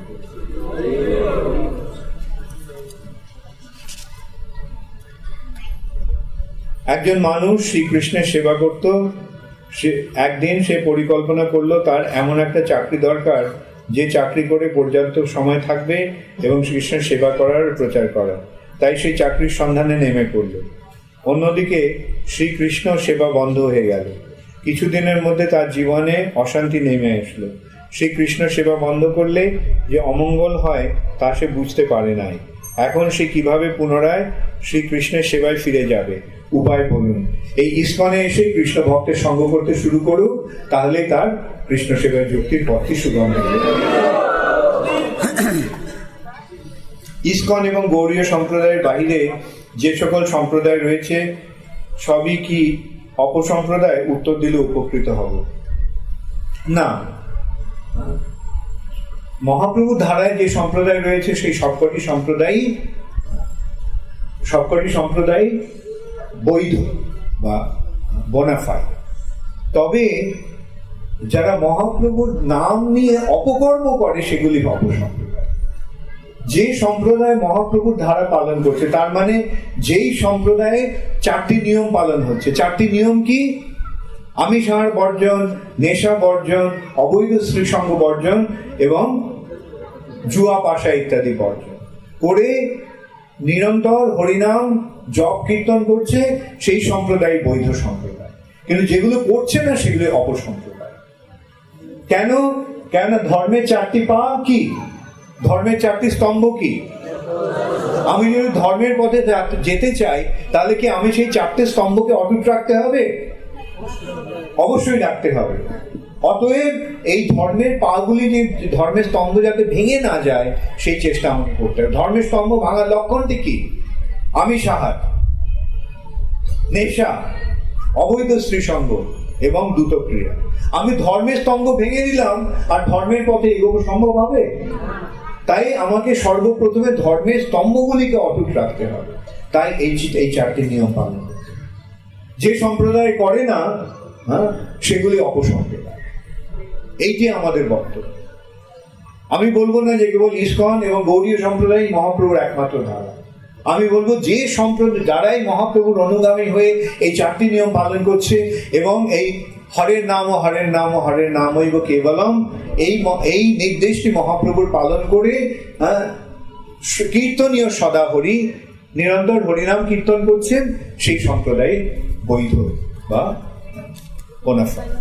একজন মানুষ শ্রীকৃষ্ণের সেবা করত। একদিন সে পরিকল্পনা করলো তার এমন একটা চাকরি দরকার যে চাকরি করে পর্যাপ্ত সময় থাকবে এবং কৃষ্ণের সেবা করার প্রচার করা। তাই সেই চাকরির সন্ধানে নেমে পড়ল। অন্যদিকে শ্রীকৃষ্ণ সেবা বন্ধ হয়ে গেল। কিছুদিনের মধ্যে তার জীবনে অশান্তি নেমে আসলো। শ্রীকৃষ্ণ সেবা বন্ধ করলে যে অমঙ্গল হয় তা সে বুঝতে পারে নাই। এখন সে কিভাবে পুনরায় শ্রীকৃষ্ণের সেবায় ফিরে যাবে, উপায় বলুন। এই ইস্কনে এসে কৃষ্ণ ভক্তের সঙ্গ করতে শুরু করুক, তাহলে তার কৃষ্ণ সেবায় যুক্তির পথটি সুগম হবে। ইস্কন এবং গৌড়ীয় সম্প্রদায়ের বাহিরে যে সকল সম্প্রদায় রয়েছে সবই কি অপসম্প্রদায়? উত্তর দিলে উপকৃত হব না। মহাপ্রভুর ধারায় যে সম্প্রদায় রয়েছে সেই সবকটি সম্প্রদায় বৈধ বা বোনাফাইড। তবে যারা মহাপ্রভুর নাম নিয়ে অপকর্ম করে সেগুলি অপসম্প্রদায়। যে সম্প্রদায় মহাপ্রভুর ধারা পালন করছে, তার মানে যেই সম্প্রদায়ে 4টি নিয়ম পালন হচ্ছে। 4টি নিয়ম কি? আমিষাহার বর্জন, নেশা বর্জন, অবৈধ স্ত্রীসঙ্গ বর্জন এবং জুয়া পাশা ইত্যাদি বর্জন করে নিরন্তর হরিনাম জপ কীর্তন করছে, সেই সম্প্রদায় বৈধ সম্প্রদায়। কিন্তু যেগুলো করছে না সেগুলো অপসম্প্রদায়। কেন? কেন? ধর্মের 4টি পা কি? ধর্মের 4টি স্তম্ভ কি? আমি যদি ধর্মের পথে যেতে চাই তাহলে কি আমি সেই 4টে স্তম্ভকে অটুট রাখতে হবে? অবশ্যই রাখতে হবে। অতএব এই ধর্মের পাগুলি, যে ধর্মের স্তম্ভ যাতে ভেঙে না যায় সেই চেষ্টা আমাকে করতে হবে। ধর্মের স্তম্ভ ভাঙার লক্ষণটি কি? আমিষাহার, নেশা, অবৈধ স্ত্রীসঙ্গ এবং দ্রুতক্রিয়া। আমি ধর্মের স্তম্ভ ভেঙে দিলাম আর ধর্মের পথে এগোবো সম্ভব হবে? তাই আমাকে সর্বপ্রথমে ধর্মের স্তম্ভগুলিকে অটুট রাখতে হবে। তাই এই 4টি নিয়ম পালন করতে। যে সম্প্রদায় করে না সেগুলি অপসম্প্রদায়। এইটি আমাদের বক্তব্য। আমি বলবো না যে কেবল ইস্কন এবং গৌড়ীয় সম্প্রদায় মহাপ্রভুর একমাত্র ধারা। আমি বলবো যে সম্প্রদায় যারাই মহাপ্রভুর অনুগামী হয়ে এই 4টি নিয়ম পালন করছে এবং এই হরের নাম ও হরের নাম ও হরের নামৈব কেবলম এই নির্দেশটি মহাপ্রভুর পালন করে কীর্তনীয় সদা হরি নিরন্তর হরিনাম কীর্তন করছেন, সেই সম্প্রদায় বৈধ বা বোনাফাইড।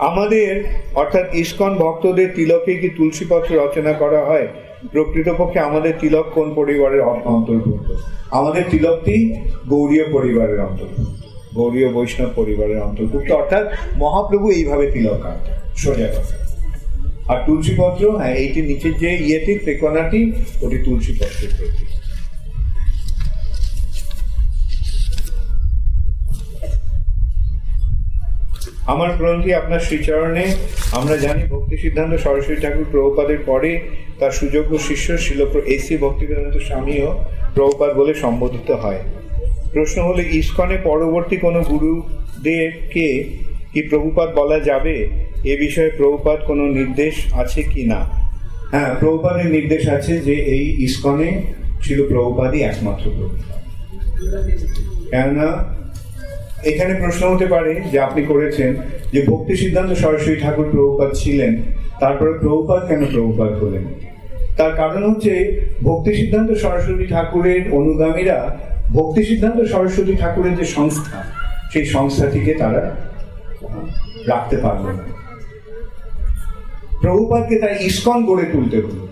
আমাদের অর্থাৎ ইস্কন ভক্তদের তিলকে কি তুলসীপত্র রচনা করা হয়? প্রকৃতপক্ষে আমাদের তিলক কোন পরিবারের অন্তর্ভুক্ত? আমাদের তিলকটি গৌড়ীয় পরিবারের অন্তর্ভুক্ত, গৌড়ীয় বৈষ্ণব পরিবারের অন্তর্ভুক্ত। অর্থাৎ মহাপ্রভু এইভাবে তিলক আনতেন, সোজা কথা। আর তুলসীপত্র, হ্যাঁ, এইটি নিচের যে ইয়েটি ত্রিকোণাটি, ওটি তুলসীপত্রের প্রতীক। আমার গ্রন্থি আপনার শ্রীচরণে। আমরা জানি ভক্তি সিদ্ধান্ত সরস্বতী ঠাকুর প্রভুপাদের পরে তার সুযোগ্য শিষ্য শিল এসি ভক্তিবেদান্ত স্বামীও প্রভুপাদ বলে সম্বোধিত হয়। প্রশ্ন হলো, ইস্কনে পরবর্তী কোনো গুরুদেবকে কি প্রভুপাদ বলা যাবে? এ বিষয়ে প্রভুপাদ কোনো নির্দেশ আছে কি না? হ্যাঁ, প্রভুপাদের নির্দেশ আছে যে এই ইস্কনে ছিল প্রভুপাদই একমাত্র প্রভুপাদ। কেননা এখানে প্রশ্ন হতে পারে যে আপনি করেছেন যে ভক্তি সিদ্ধান্ত সরস্বতী ঠাকুর প্রভুপাদ ছিলেন, তারপরে প্রভুপাদ কেন প্রভুপাদ হলেন? তার কারণ হচ্ছে ভক্তি সিদ্ধান্ত সরস্বতী ঠাকুরের অনুগামীরা ভক্তি সিদ্ধান্ত সরস্বতী ঠাকুরের যে সংস্থা, সেই সংস্থাটিকে তারা রাখতে পারল না। প্রভুপাদকে তাই ইস্কন গড়ে তুলতে হলো।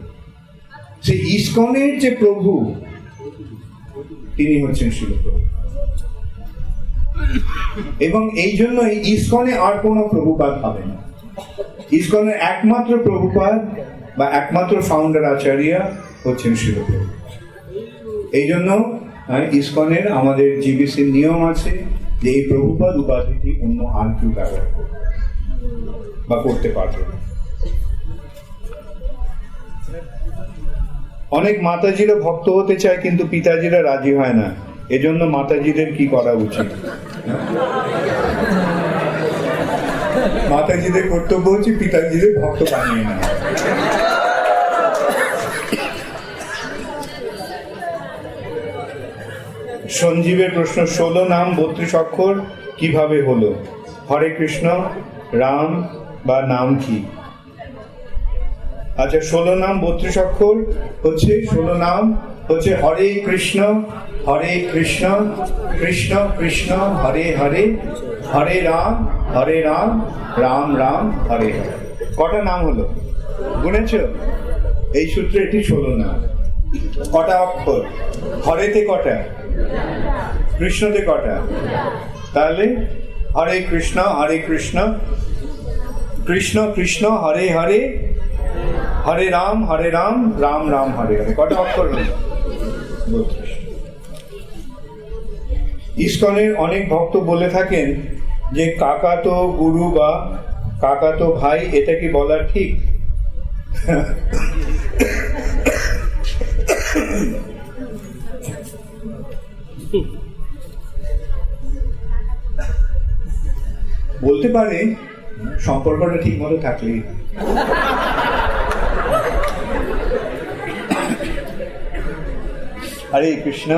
সেই ইস্কনের যে প্রভু, তিনি হচ্ছেন শিল প্রভু। এবং এই জন্য ইস্কনে আর কোনো প্রভুপাদ হবে না। ইস্কনের একমাত্র প্রভুপাদ বা একমাত্র ফাউন্ডার আচার্য হচ্ছেন শিল প্রভু। এই জন্য ইস্কনের আমাদের জিবিসির নিয়ম আছে যে এই প্রভুপাদ উপাধিটি অন্য আর কেউ ব্যবহার করবে বা করতে পারবে না। অনেক মাতাজিরা ভক্ত হতে চায় কিন্তু পিতাজিরা রাজি হয় না, এজন্য মাতাজিদের কি করা উচিত? মাতাজিদের কর্তব্য হচ্ছে পিতাজিদের ভক্ত বানিয়ে না। সঞ্জীবের প্রশ্ন, 16 নাম 32 অক্ষর কিভাবে হলো? হরে কৃষ্ণ রাম বা নাম কি? আচ্ছা, 16 নাম 32 অক্ষর হচ্ছে 16 নাম হচ্ছে হরে কৃষ্ণ কৃষ্ণ কৃষ্ণ হরে হরে, হরে রাম রাম রাম হরে হরে। কটা নাম হলো গুনেছ? এই সূত্রে এটি 16 নাম। কটা অক্ষর? হরেতে কটা, কৃষ্ণতে কটা? তাহলে হরে কৃষ্ণ কৃষ্ণ কৃষ্ণ হরে হরে, হরে রাম রাম রাম হরে হরে। কটা অক্ষর হলো? 32। ইসকনের অনেক ভক্ত বলে থাকেন যে কাকাতো গুরু বা কাকাতো ভাই, এটা কি বলার ঠিক? বলতে পারে সম্পর্কটা ঠিক মতো থাকলেই। হরে কৃষ্ণ